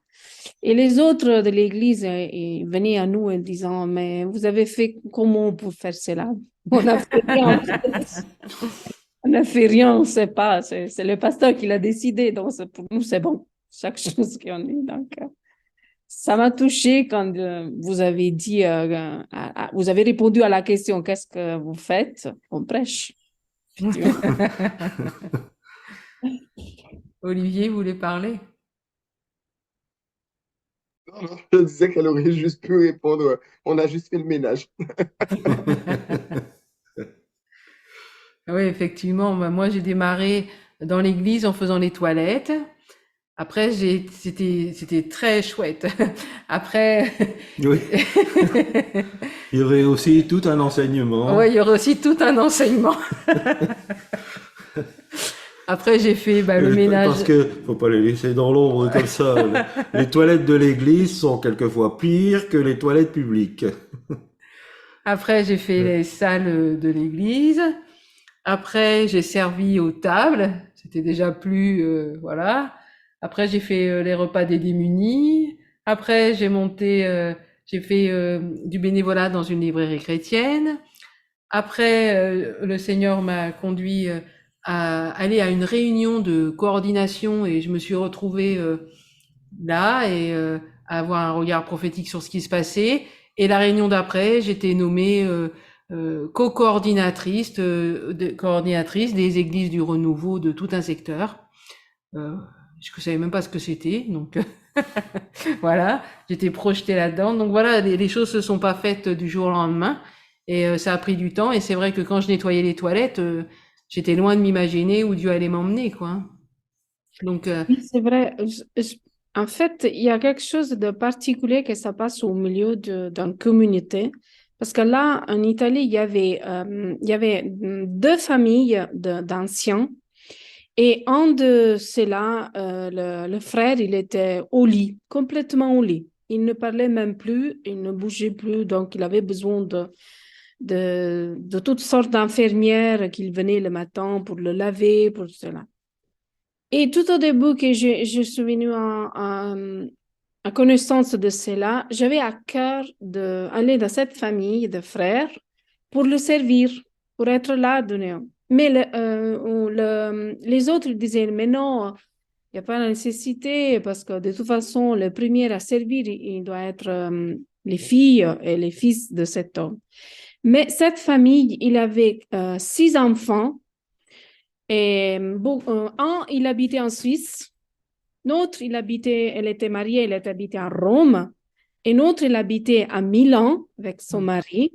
Et les autres de l'église ils venaient à nous en disant, mais vous avez fait comment pour faire cela? On n'a fait rien. On n'a fait rien, on ne sait pas. C'est le pasteur qui l'a décidé, donc pour nous, c'est bon. Chaque chose qu'on est, donc... Ça m'a touché quand vous avez dit, vous avez répondu à la question, qu'est-ce que vous faites? On prêche. Olivier voulait parler. Non, je disais qu'elle aurait juste pu répondre, on a juste fait le ménage. Oui, effectivement, moi j'ai démarré dans l'église en faisant les toilettes. Après, c'était très chouette. Après, Oui. Il y aurait aussi tout un enseignement. ouais, il y aurait aussi tout un enseignement. Après, j'ai fait le ménage. Parce que faut pas les laisser dans l'ombre comme ça. Les toilettes de l'église sont quelquefois pires que les toilettes publiques. Après, j'ai fait les salles de l'église. Après, j'ai servi aux tables. C'était déjà plus, voilà. Après, j'ai fait les repas des démunis. Après, j'ai fait du bénévolat dans une librairie chrétienne. Après, le Seigneur m'a conduit à aller à une réunion de coordination et je me suis retrouvée là et à avoir un regard prophétique sur ce qui se passait. Et la réunion d'après, j'étais nommée co-coordinatrice coordinatrice des églises du renouveau de tout un secteur. Je savais même pas ce que c'était, donc voilà, j'étais projetée là-dedans. Donc voilà, les choses se sont pas faites du jour au lendemain et ça a pris du temps. Et c'est vrai que quand je nettoyais les toilettes, j'étais loin de m'imaginer où Dieu allait m'emmener, quoi. Donc Oui, c'est vrai. En fait, il y a quelque chose de particulier que ça passe au milieu d'une communauté. Parce que là, en Italie, il y avait deux familles d'anciens. Et un de ceux-là, le frère, il était au lit, complètement au lit. Il ne parlait même plus, il ne bougeait plus, donc il avait besoin de toutes sortes d'infirmières qui venaient le matin pour le laver, pour cela. Et tout au début que je suis venue en connaissance de cela, j'avais à cœur d'aller dans cette famille de frères pour le servir, pour être là. Mais les autres disaient, mais non, il n'y a pas la nécessité parce que de toute façon, le premier à servir, il doit être les filles et les fils de cet homme. Mais cette famille, il avait 6 enfants. Et un, il habitait en Suisse. L'autre, elle était mariée, elle habitait à Rome. Et l'autre, elle habitait à Milan avec son mari.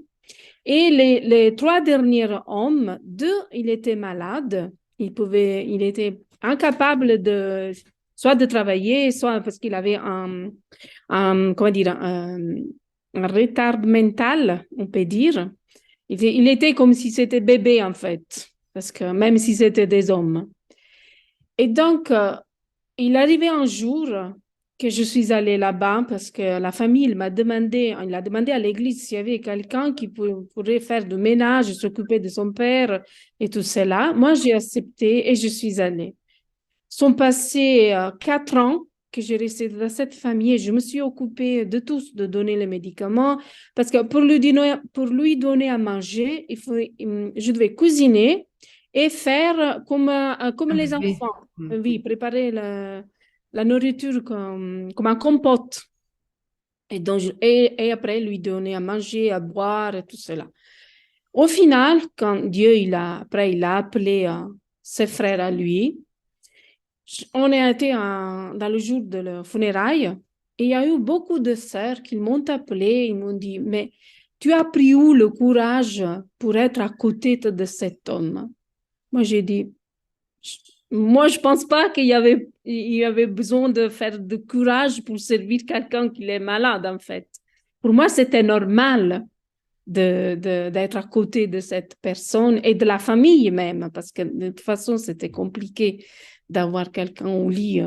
Et les 3 derniers hommes, 2, il était malade. Il était incapable soit de travailler, soit parce qu'il avait comment dire, un retard mental, on peut dire. Il était comme si c'était bébé, en fait, parce que même si c'était des hommes. Et donc, il arrivait un jour que je suis allée là-bas parce que la famille il a demandé à l'église s'il y avait quelqu'un qui pourrait faire du ménage, s'occuper de son père et tout cela. Moi, j'ai accepté et je suis allée. Sont passés 4 ans que j'ai resté dans cette famille et je me suis occupée de tous, de donner les médicaments parce que pour lui donner à manger, je devais cuisiner et faire comme les enfants. Oui, préparer la nourriture comme un compote. Et, donc, et après, lui donner à manger, à boire et tout cela. Au final, quand Dieu, il a appelé ses frères à lui, on a été dans le jour de la funéraille et il y a eu beaucoup de sœurs qui m'ont appelé, ils m'ont dit, mais tu as pris où le courage pour être à côté de cet homme? Moi, j'ai dit, moi, je pense pas qu'il y avait besoin de faire de courage pour servir quelqu'un qui est malade, en fait. Pour moi, c'était normal d'être à côté de cette personne et de la famille même, parce que de toute façon, c'était compliqué d'avoir quelqu'un au lit.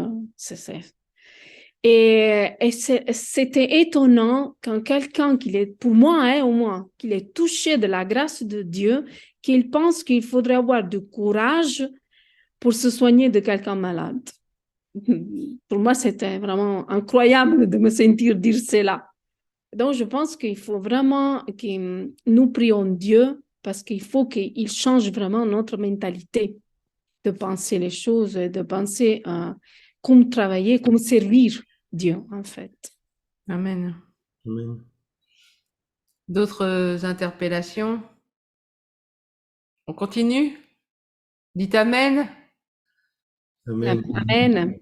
Et c'était étonnant quand quelqu'un pour moi, hein, au moins, qu'il est touché de la grâce de Dieu, qu'il pense qu'il faudrait avoir du courage pour se soigner de quelqu'un malade. Pour moi, c'était vraiment incroyable de me sentir dire cela. Donc, je pense qu'il faut vraiment que nous prions Dieu parce qu'il faut qu'il change vraiment notre mentalité de penser les choses et de penser comment travailler, comment servir Dieu, en fait. Amen. Amen. D'autres interpellations? On continue? Dites Amen. Amen. Amen.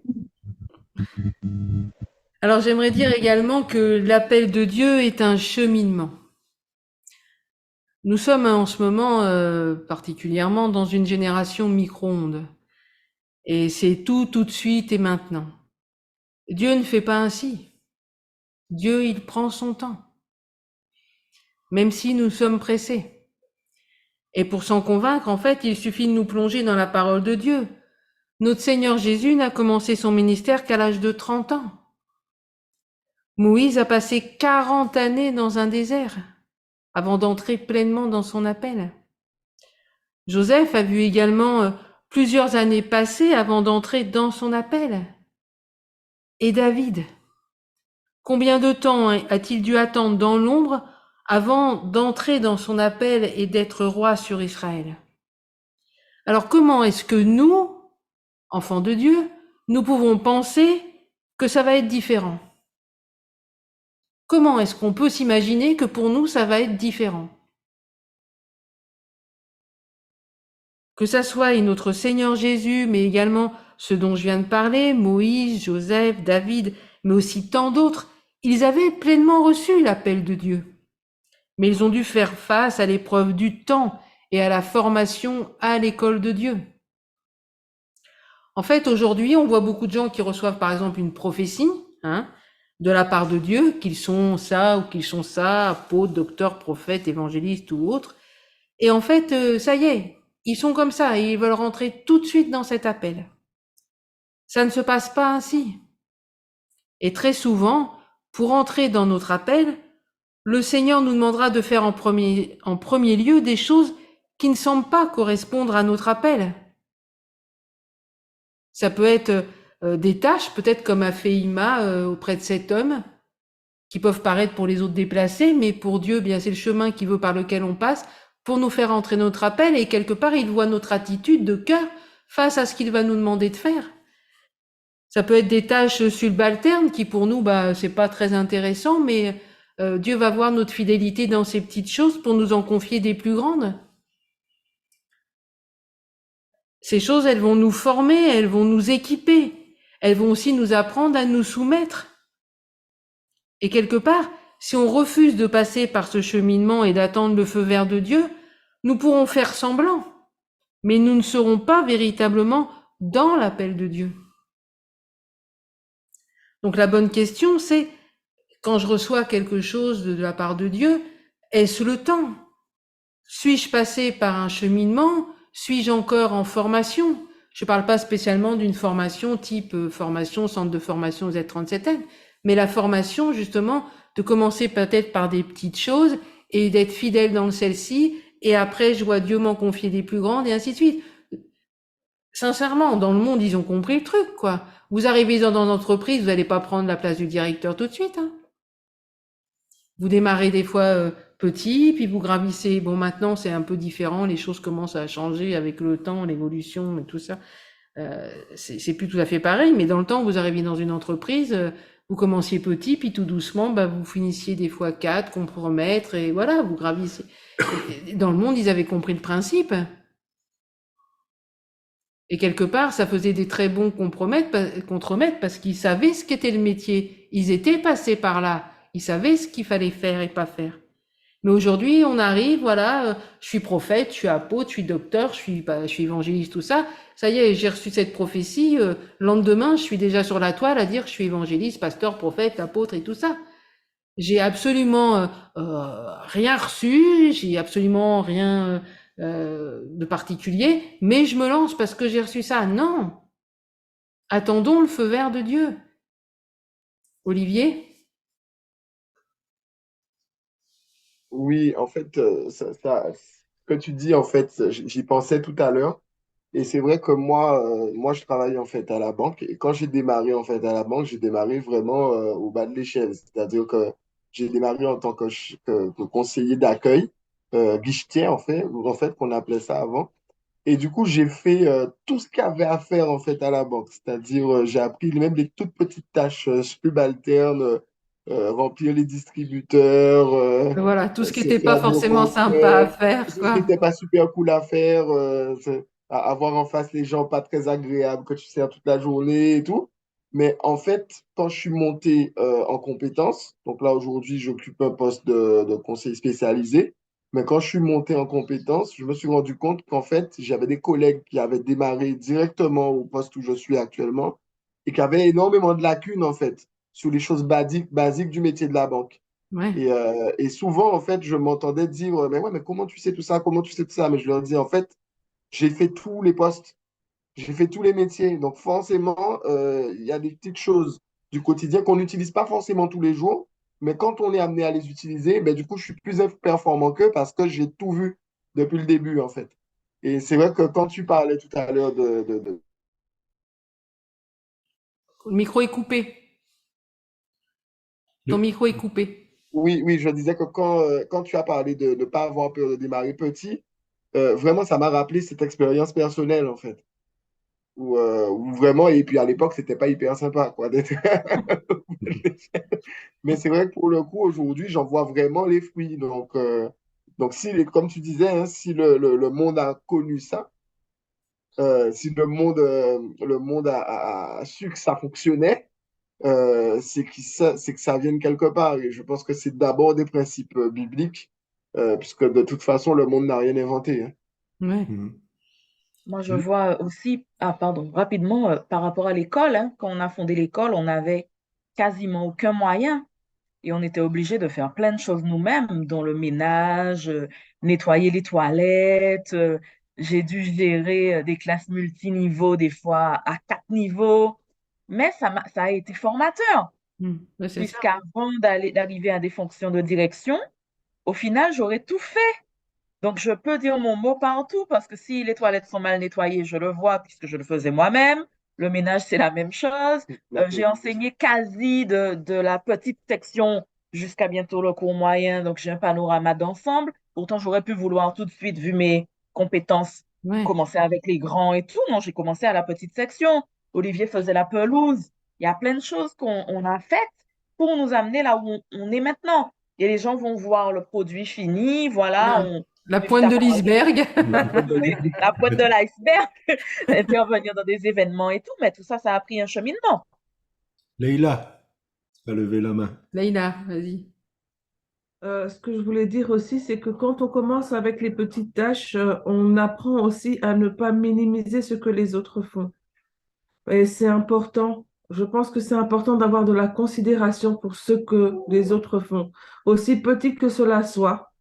Alors j'aimerais dire également que l'appel de Dieu est un cheminement. Nous sommes en ce moment particulièrement dans une génération micro-ondes. Et c'est tout de suite et maintenant. Dieu ne fait pas ainsi. Dieu, il prend son temps, même si nous sommes pressés. Et pour s'en convaincre, en fait, il suffit de nous plonger dans la parole de Dieu. Notre Seigneur Jésus n'a commencé son ministère qu'à l'âge de 30 ans. Moïse a passé 40 années dans un désert avant d'entrer pleinement dans son appel. Joseph a vu également plusieurs années passer avant d'entrer dans son appel. Et David, combien de temps a-t-il dû attendre dans l'ombre avant d'entrer dans son appel et d'être roi sur Israël? Alors comment est-ce que nous, enfants de Dieu, nous pouvons penser que ça va être différent? Comment est-ce qu'on peut s'imaginer que pour nous, ça va être différent? Que ça soit notre Seigneur Jésus, mais également ceux dont je viens de parler, Moïse, Joseph, David, mais aussi tant d'autres, ils avaient pleinement reçu l'appel de Dieu. Mais ils ont dû faire face à l'épreuve du temps et à la formation à l'école de Dieu. En fait, aujourd'hui, on voit beaucoup de gens qui reçoivent par exemple une prophétie de la part de Dieu, qu'ils sont ça ou qu'ils sont ça, apôtres, docteurs, prophètes, évangélistes ou autres. Et en fait, ça y est, ils sont comme ça et ils veulent rentrer tout de suite dans cet appel. Ça ne se passe pas ainsi. Et très souvent, pour entrer dans notre appel, le Seigneur nous demandera de faire en premier lieu des choses qui ne semblent pas correspondre à notre appel. Ça peut être des tâches, peut-être comme a fait Ima auprès de cet homme, qui peuvent paraître pour les autres déplacés, mais pour Dieu, bien c'est le chemin qu'il veut par lequel on passe, pour nous faire entrer notre appel, et quelque part, il voit notre attitude de cœur face à ce qu'il va nous demander de faire. Ça peut être des tâches subalternes qui pour nous, c'est pas très intéressant, mais Dieu va voir notre fidélité dans ces petites choses pour nous en confier des plus grandes. Ces choses, elles vont nous former, elles vont nous équiper, elles vont aussi nous apprendre à nous soumettre. Et quelque part, si on refuse de passer par ce cheminement et d'attendre le feu vert de Dieu, nous pourrons faire semblant, mais nous ne serons pas véritablement dans l'appel de Dieu. Donc la bonne question, c'est, quand je reçois quelque chose de la part de Dieu, est-ce le temps? Suis-je passé par un cheminement? Suis-je encore en formation? Je ne parle pas spécialement d'une formation type formation, centre de formation Z37N, mais la formation justement de commencer peut-être par des petites choses et d'être fidèle dans celle-ci, et après je vois Dieu m'en confier des plus grandes et ainsi de suite. Sincèrement, dans le monde, ils ont compris le truc, quoi. Vous arrivez dans une entreprise, vous n'allez pas prendre la place du directeur tout de suite. Vous démarrez des fois petit, puis vous gravissez. Bon, maintenant, c'est un peu différent. Les choses commencent à changer avec le temps, l'évolution et tout ça. C'est plus tout à fait pareil, mais dans le temps, vous arrivez dans une entreprise, vous commenciez petit, puis tout doucement, vous finissiez des fois 4, compromettre, et voilà, vous gravissez. Dans le monde, ils avaient compris le principe. Et quelque part, ça faisait des très bons contremaîtres parce qu'ils savaient ce qu'était le métier. Ils étaient passés par là. Ils savaient ce qu'il fallait faire et pas faire. Mais aujourd'hui, on arrive, voilà, je suis prophète, je suis apôtre, je suis docteur, je suis évangéliste, tout ça. Ça y est, j'ai reçu cette prophétie. Le lendemain, je suis déjà sur la toile à dire que je suis évangéliste, pasteur, prophète, apôtre et tout ça. J'ai absolument rien reçu, j'ai absolument rien de particulier, mais je me lance parce que j'ai reçu ça. Non! Attendons le feu vert de Dieu. Olivier? Oui, en fait, ce que tu dis, en fait, j'y pensais tout à l'heure. Et c'est vrai que moi, je travaille en fait à la banque. Et quand j'ai démarré en fait à la banque, j'ai démarré vraiment au bas de l'échelle. C'est-à-dire que j'ai démarré en tant que conseiller d'accueil, guichetier en fait, qu'on appelait ça avant. Et du coup, j'ai fait tout ce qu'il y avait à faire en fait à la banque. C'est-à-dire, j'ai appris même des toutes petites tâches subalternes, remplir les distributeurs, Voilà, tout ce qui se n'était pas faire mon forcément compte, sympa à faire, ce qui quoi. n'était pas super cool à faire, avoir en face les gens pas très agréables que tu sers toute la journée et tout. Mais en fait, quand je suis monté en compétences, donc là aujourd'hui, j'occupe un poste de conseiller spécialisé. Mais quand je suis monté en compétences, je me suis rendu compte qu'en fait, j'avais des collègues qui avaient démarré directement au poste où je suis actuellement et qui avait énormément de lacunes, en fait, sur les choses basiques du métier de la banque. Ouais. Et souvent, en fait, je m'entendais dire, mais ouais, mais comment tu sais tout ça? Comment tu sais tout ça? Mais je leur dis, en fait, j'ai fait tous les postes, j'ai fait tous les métiers. Donc, forcément, il y a des petites choses du quotidien qu'on n'utilise pas forcément tous les jours. Mais quand on est amené à les utiliser, ben, du coup, je suis plus performant qu'eux parce que j'ai tout vu depuis le début, en fait. Et c'est vrai que quand tu parlais tout à l'heure Le micro est coupé. Ton micro est coupé. Oui, oui, je disais que quand tu as parlé de ne pas avoir peur de démarrer petit, vraiment, ça m'a rappelé cette expérience personnelle, en fait. Où vraiment, et puis à l'époque, c'était pas hyper sympa, quoi, d'être. Mais c'est vrai que pour le coup, aujourd'hui, j'en vois vraiment les fruits. Donc si, comme tu disais, hein, si le monde a connu ça, si le monde a su que ça fonctionnait, c'est que ça vienne quelque part. Et je pense que c'est d'abord des principes bibliques, puisque de toute façon, le monde n'a rien inventé, hein. Ouais. Moi, je vois aussi, ah pardon, rapidement, par rapport à l'école, hein, quand on a fondé l'école, on n'avait quasiment aucun moyen et on était obligé de faire plein de choses nous-mêmes, dont le ménage, nettoyer les toilettes. J'ai dû gérer des classes multiniveaux, des fois à 4 niveaux, mais ça a été formateur, Ouais, c'est ça. puisqu'avant d'arriver à des fonctions de direction, au final, j'aurais tout fait. Donc, je peux dire mon mot partout parce que si les toilettes sont mal nettoyées, je le vois puisque je le faisais moi-même. Le ménage, c'est la même chose. J'ai enseigné quasi de la petite section jusqu'à bientôt le cours moyen. Donc, j'ai un panorama d'ensemble. Pourtant, j'aurais pu vouloir tout de suite, vu mes compétences, Ouais. commencer avec les grands et tout. Non, j'ai commencé à la petite section. Olivier faisait la pelouse. Il y a plein de choses qu'on a faites pour nous amener là où on est maintenant. Et les gens vont voir le produit fini. Voilà, La invite pointe à de parler, l'iceberg. oui, la pointe de l'iceberg, intervenir dans des événements et tout, mais tout ça, ça a pris un cheminement. Leïla a levé la main. Leïla, vas-y. Ce que je voulais dire aussi, c'est que quand on commence avec les petites tâches, on apprend aussi à ne pas minimiser ce que les autres font. Et c'est important. Je pense que c'est important d'avoir de la considération pour ce que les autres font, aussi petit que cela soit.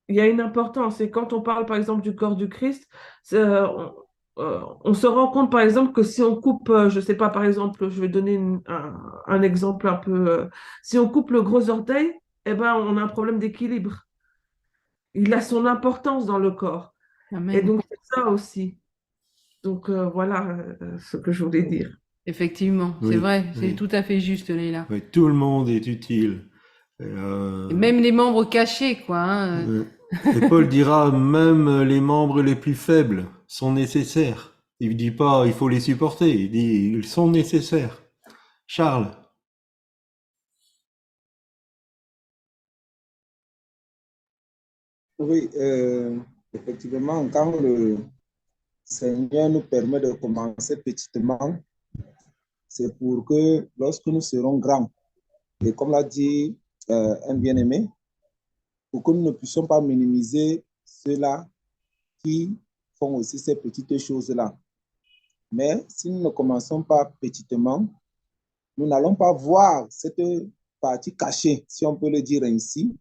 Il y a une importance. Et quand on parle, par exemple, du corps du Christ, on se rend compte, par exemple, que si on coupe, je ne sais pas, par exemple, je vais donner un exemple un peu, si on coupe le gros orteil, eh ben, on a un problème d'équilibre. Il a son importance dans le corps. Et Amen. donc, c'est ça aussi. Donc, voilà ce que je voulais dire. Effectivement, c'est Oui, vrai, c'est oui. tout à fait juste, Leïla. Oui, tout le monde est utile. Et même les membres cachés, quoi. Hein. Et Paul dira même les membres les plus faibles sont nécessaires. Il dit pas il faut les supporter, il dit ils sont nécessaires. Charles. Oui, effectivement, quand le Seigneur nous permet de commencer petitement, c'est pour que lorsque nous serons grands, et comme l'a dit un bien-aimé, pour que nous ne puissions pas minimiser ceux-là qui font aussi ces petites choses-là. Mais si nous ne commençons pas petitement, nous n'allons pas voir cette partie cachée, si on peut le dire ainsi,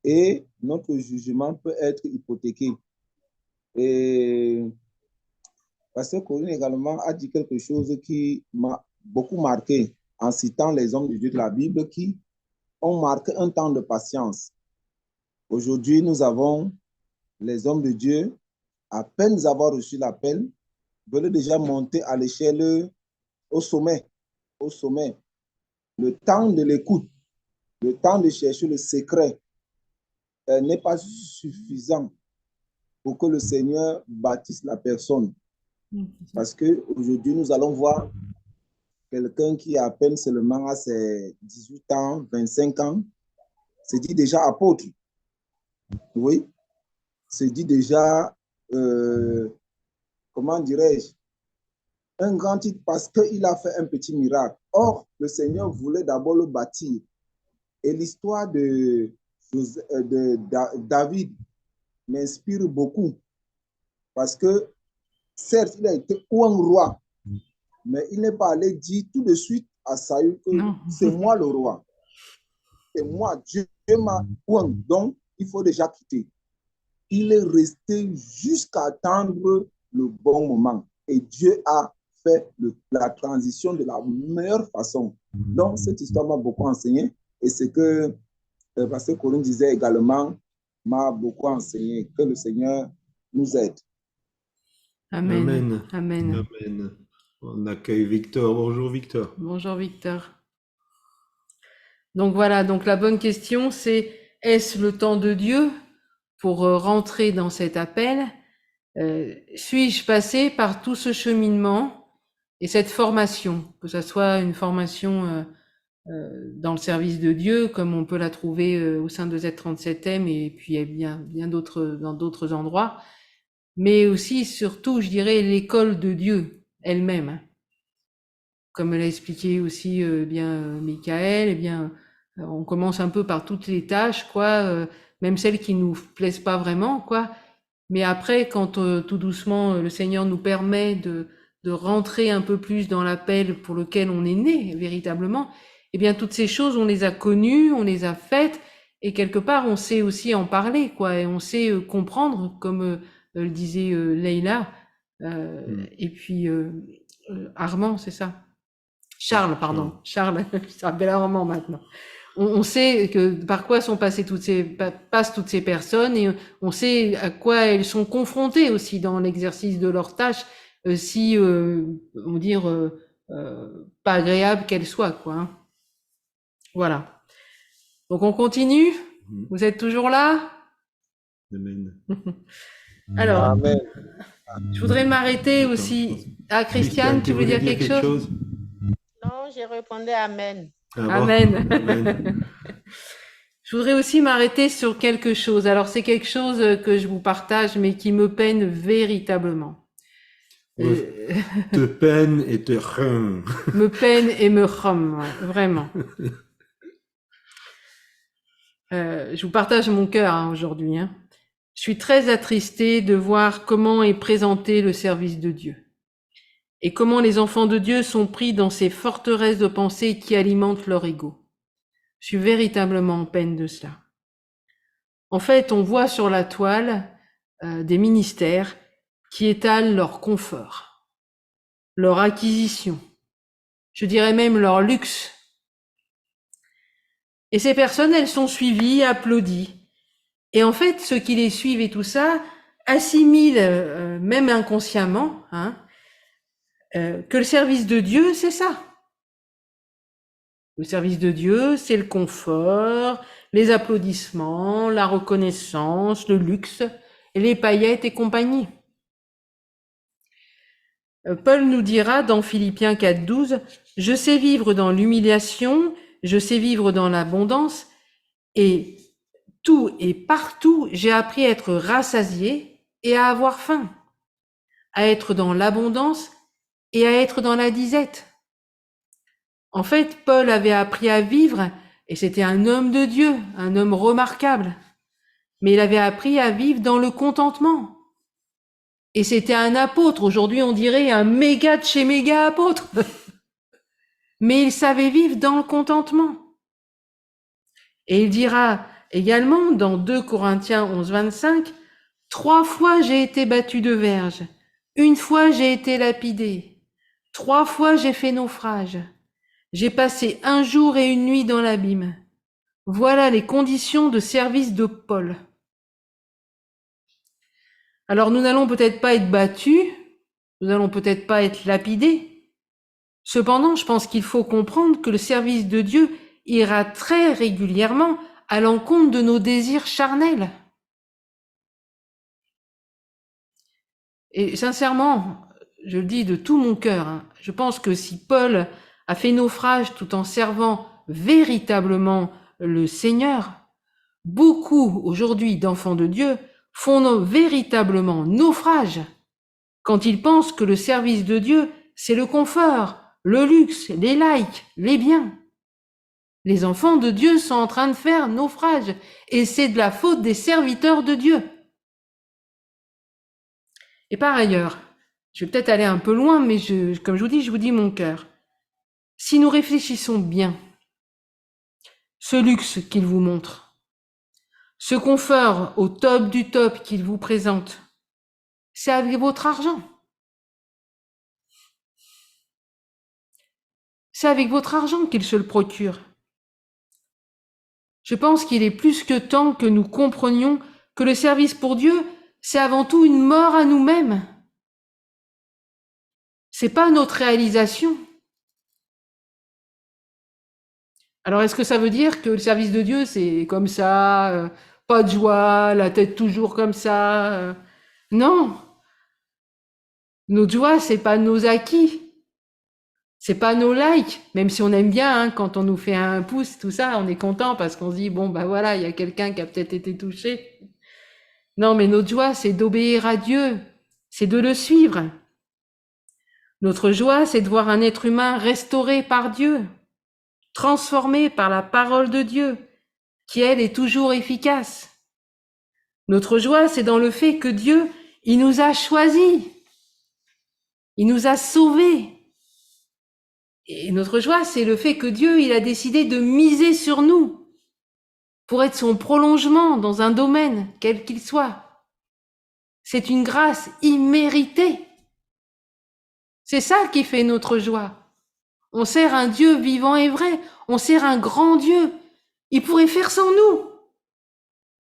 et notre jugement peut être hypothéqué. Et Pasteur Corinne également a dit quelque chose qui m'a beaucoup marqué en citant les hommes de Dieu de la Bible qui ont marqué un temps de patience. Aujourd'hui, nous avons les hommes de Dieu, à peine avoir reçu l'appel, veulent déjà monter à l'échelle au sommet. Au sommet. Le temps de l'écoute, le temps de chercher le secret n'est pas suffisant pour que le Seigneur bâtisse la personne. Parce qu'aujourd'hui, nous allons voir quelqu'un qui a à peine seulement à ses 18 ans, 25 ans, se dit déjà apôtre. Oui, se dit déjà, comment dirais-je, un grand titre parce qu'il a fait un petit miracle. Or, le Seigneur voulait d'abord le bâtir. Et l'histoire de David m'inspire beaucoup parce que, certes, il a été un roi, mais il n'est pas allé dire tout de suite à Saül que Non. c'est moi le roi. C'est moi, Dieu m'a oint, donc il faut déjà quitter. Il est resté jusqu'à attendre le bon moment. Et Dieu a fait la transition de la meilleure façon. Donc, cette histoire m'a beaucoup enseigné. Et c'est que Pasteur Corinne disait également, m'a beaucoup enseigné. Que le Seigneur nous aide. Amen. Amen. Amen. Amen. On accueille Victor. Bonjour Victor. Bonjour Victor. Donc voilà, donc la bonne question c'est, est-ce le temps de Dieu pour rentrer dans cet appel? Suis-je passé par tout ce cheminement et cette formation, que ce soit une formation dans le service de Dieu, comme on peut la trouver au sein de Z37M et puis il y a bien d'autres dans d'autres endroits, mais aussi surtout, je dirais, l'école de Dieu elle-même, hein. Comme l'a expliqué aussi Michael, eh bien, on commence un peu par toutes les tâches, quoi, même celles qui nous plaisent pas vraiment, quoi. Mais après, quand tout doucement le Seigneur nous permet de rentrer un peu plus dans l'appel pour lequel on est né véritablement, eh bien toutes ces choses, on les a connues, on les a faites, et quelque part, on sait aussi en parler, quoi, et on sait comprendre, comme le disait Leïla, et puis Armand, c'est ça? Charles, pardon. Charles, je s'appelle Armand maintenant. On sait que par quoi sont passées passent toutes ces personnes et on sait à quoi elles sont confrontées aussi dans l'exercice de leurs tâches, si, on va dire, pas agréable qu'elles soient, quoi, hein. Voilà. Donc on continue. Vous êtes toujours là? Amen. Alors, Amen. je voudrais m'arrêter aussi. Ah, Christiane, tu voulais dire quelque chose? Non, j'ai répondu Amen. Ah bon? Amen. Amen. Je voudrais aussi m'arrêter sur quelque chose. Alors, c'est quelque chose que je vous partage, mais qui me peine véritablement. Te peine et te rhin. Me peine et me rhum, ouais, vraiment. Je vous partage mon cœur hein, aujourd'hui. Hein. Je suis très attristée de voir comment est présenté le service de Dieu. Et comment les enfants de Dieu sont pris dans ces forteresses de pensée qui alimentent leur ego. Je suis véritablement en peine de cela. En fait, on voit sur la toile des ministères qui étalent leur confort, leur acquisition, je dirais même leur luxe. Et ces personnes, elles sont suivies, applaudies. Et en fait, ceux qui les suivent et tout ça assimilent, même inconsciemment, hein, que le service de Dieu, c'est ça. Le service de Dieu, c'est le confort, les applaudissements, la reconnaissance, le luxe, les paillettes et compagnie. Paul nous dira dans Philippiens 4:12, « Je sais vivre dans l'humiliation, je sais vivre dans l'abondance, et tout et partout, j'ai appris à être rassasié et à avoir faim, à être dans l'abondance et à être dans la disette. » En fait, Paul avait appris à vivre, et c'était un homme de Dieu, un homme remarquable, mais il avait appris à vivre dans le contentement. Et c'était un apôtre, aujourd'hui on dirait un méga de chez méga apôtre. Mais il savait vivre dans le contentement. Et il dira également dans 2 Corinthiens 11:25, « 3 fois j'ai été battu de verge, 1 fois j'ai été lapidé, 3 fois j'ai fait naufrage. J'ai passé 1 jour et 1 nuit dans l'abîme. Voilà les conditions de service de Paul. » Alors nous n'allons peut-être pas être battus, nous n'allons peut-être pas être lapidés. Cependant, je pense qu'il faut comprendre que le service de Dieu ira très régulièrement à l'encontre de nos désirs charnels. Et sincèrement, je le dis de tout mon cœur, hein, je pense que si Paul a fait naufrage tout en servant véritablement le Seigneur, beaucoup aujourd'hui d'enfants de Dieu font véritablement naufrage quand ils pensent que le service de Dieu, c'est le confort, le luxe, les likes, les biens. Les enfants de Dieu sont en train de faire naufrage et c'est de la faute des serviteurs de Dieu. Et par ailleurs, je vais peut-être aller un peu loin, mais comme je vous dis mon cœur. Si nous réfléchissons bien, ce luxe qu'il vous montre, ce confort au top du top qu'il vous présente, c'est avec votre argent. C'est avec votre argent qu'il se le procure. Je pense qu'il est plus que temps que nous comprenions que le service pour Dieu, c'est avant tout une mort à nous-mêmes. C'est pas notre réalisation. Alors, est-ce que ça veut dire que le service de Dieu, c'est comme ça, pas de joie, la tête toujours comme ça Non. Notre joie, c'est pas nos acquis. C'est pas nos likes, même si on aime bien, hein, quand on nous fait un pouce, tout ça, on est content parce qu'on se dit, bon, bah voilà, il y a quelqu'un qui a peut-être été touché. Non, mais notre joie, c'est d'obéir à Dieu, c'est de le suivre. Notre joie, c'est de voir un être humain restauré par Dieu, transformé par la parole de Dieu, qui, elle, est toujours efficace. Notre joie, c'est dans le fait que Dieu, il nous a choisis, il nous a sauvés. Et notre joie, c'est le fait que Dieu, il a décidé de miser sur nous pour être son prolongement dans un domaine, quel qu'il soit. C'est une grâce imméritée. C'est ça qui fait notre joie. On sert un Dieu vivant et vrai. On sert un grand Dieu. Il pourrait faire sans nous.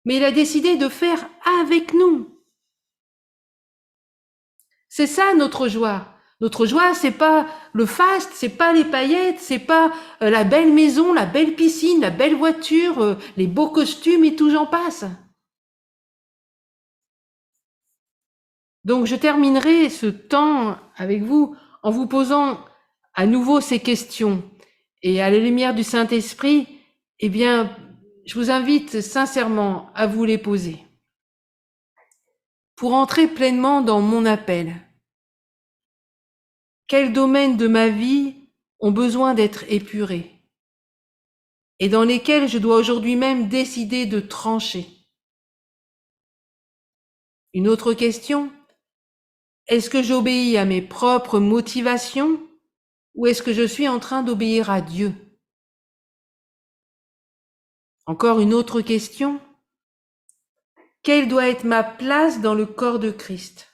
Mais il a décidé de faire avec nous. C'est ça notre joie. Notre joie, c'est pas le faste, c'est pas les paillettes, c'est pas la belle maison, la belle piscine, la belle voiture, les beaux costumes et tout j'en passe. Donc je terminerai ce temps avec vous en vous posant à nouveau ces questions. Et à la lumière du Saint-Esprit, eh bien, je vous invite sincèrement à vous les poser. Pour entrer pleinement dans mon appel, quels domaines de ma vie ont besoin d'être épurés et dans lesquels je dois aujourd'hui même décider de trancher? Une autre question, est-ce que j'obéis à mes propres motivations ou est-ce que je suis en train d'obéir à Dieu? Encore une autre question, quelle doit être ma place dans le corps de Christ?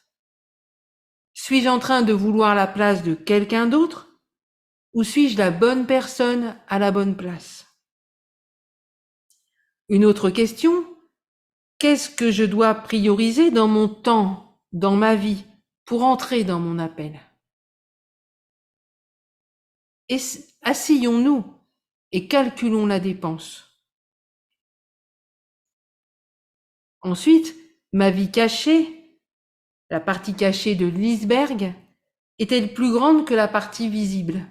Suis-je en train de vouloir la place de quelqu'un d'autre ou suis-je la bonne personne à la bonne place? Une autre question, qu'est-ce que je dois prioriser dans mon temps, dans ma vie, pour entrer dans mon appel? Et asseyons-nous et calculons la dépense. Ensuite, ma vie cachée, la partie cachée de l'iceberg, est-elle plus grande que la partie visible?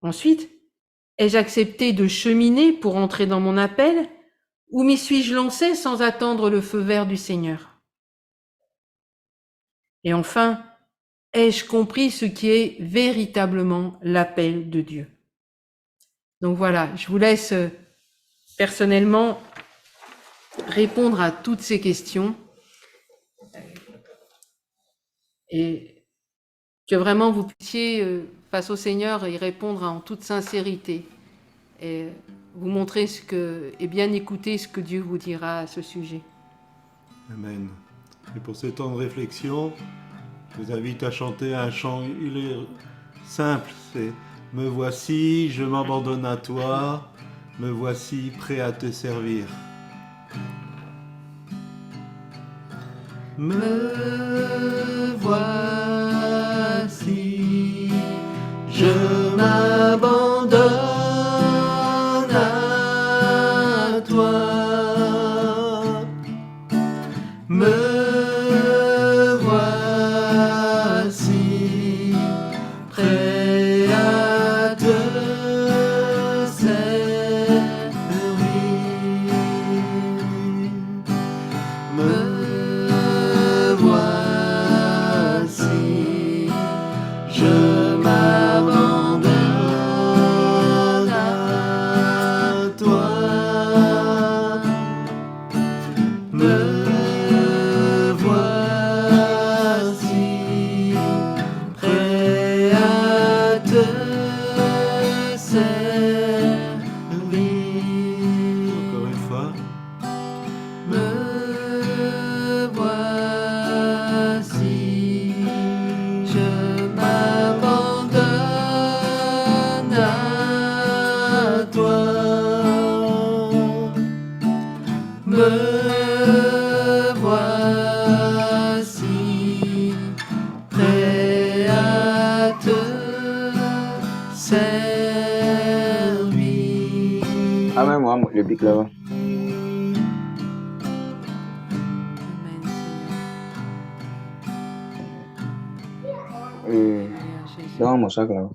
Ensuite, ai-je accepté de cheminer pour entrer dans mon appel ou m'y suis-je lancé sans attendre le feu vert du Seigneur? Et enfin, ai-je compris ce qui est véritablement l'appel de Dieu? Donc voilà, je vous laisse personnellement répondre à toutes ces questions et que vraiment vous puissiez, face au Seigneur, y répondre en toute sincérité et vous montrer et bien écouter ce que Dieu vous dira à ce sujet. Amen. Et pour ce temps de réflexion, je vous invite à chanter un chant, il est simple, c'est « Me voici, je m'abandonne à toi, me voici prêt à te servir ». Me voici, je m'abandonne à toi. Me voici, prêt à te servir. Me voici, je m'abandonne à toi. Me voici. toi. Me voici prêt à te servir. Ah ouais, moi, le pic là-bas. Amen, Seigneur. Euh, Seigneur Jésus. dans mon sac là-bas.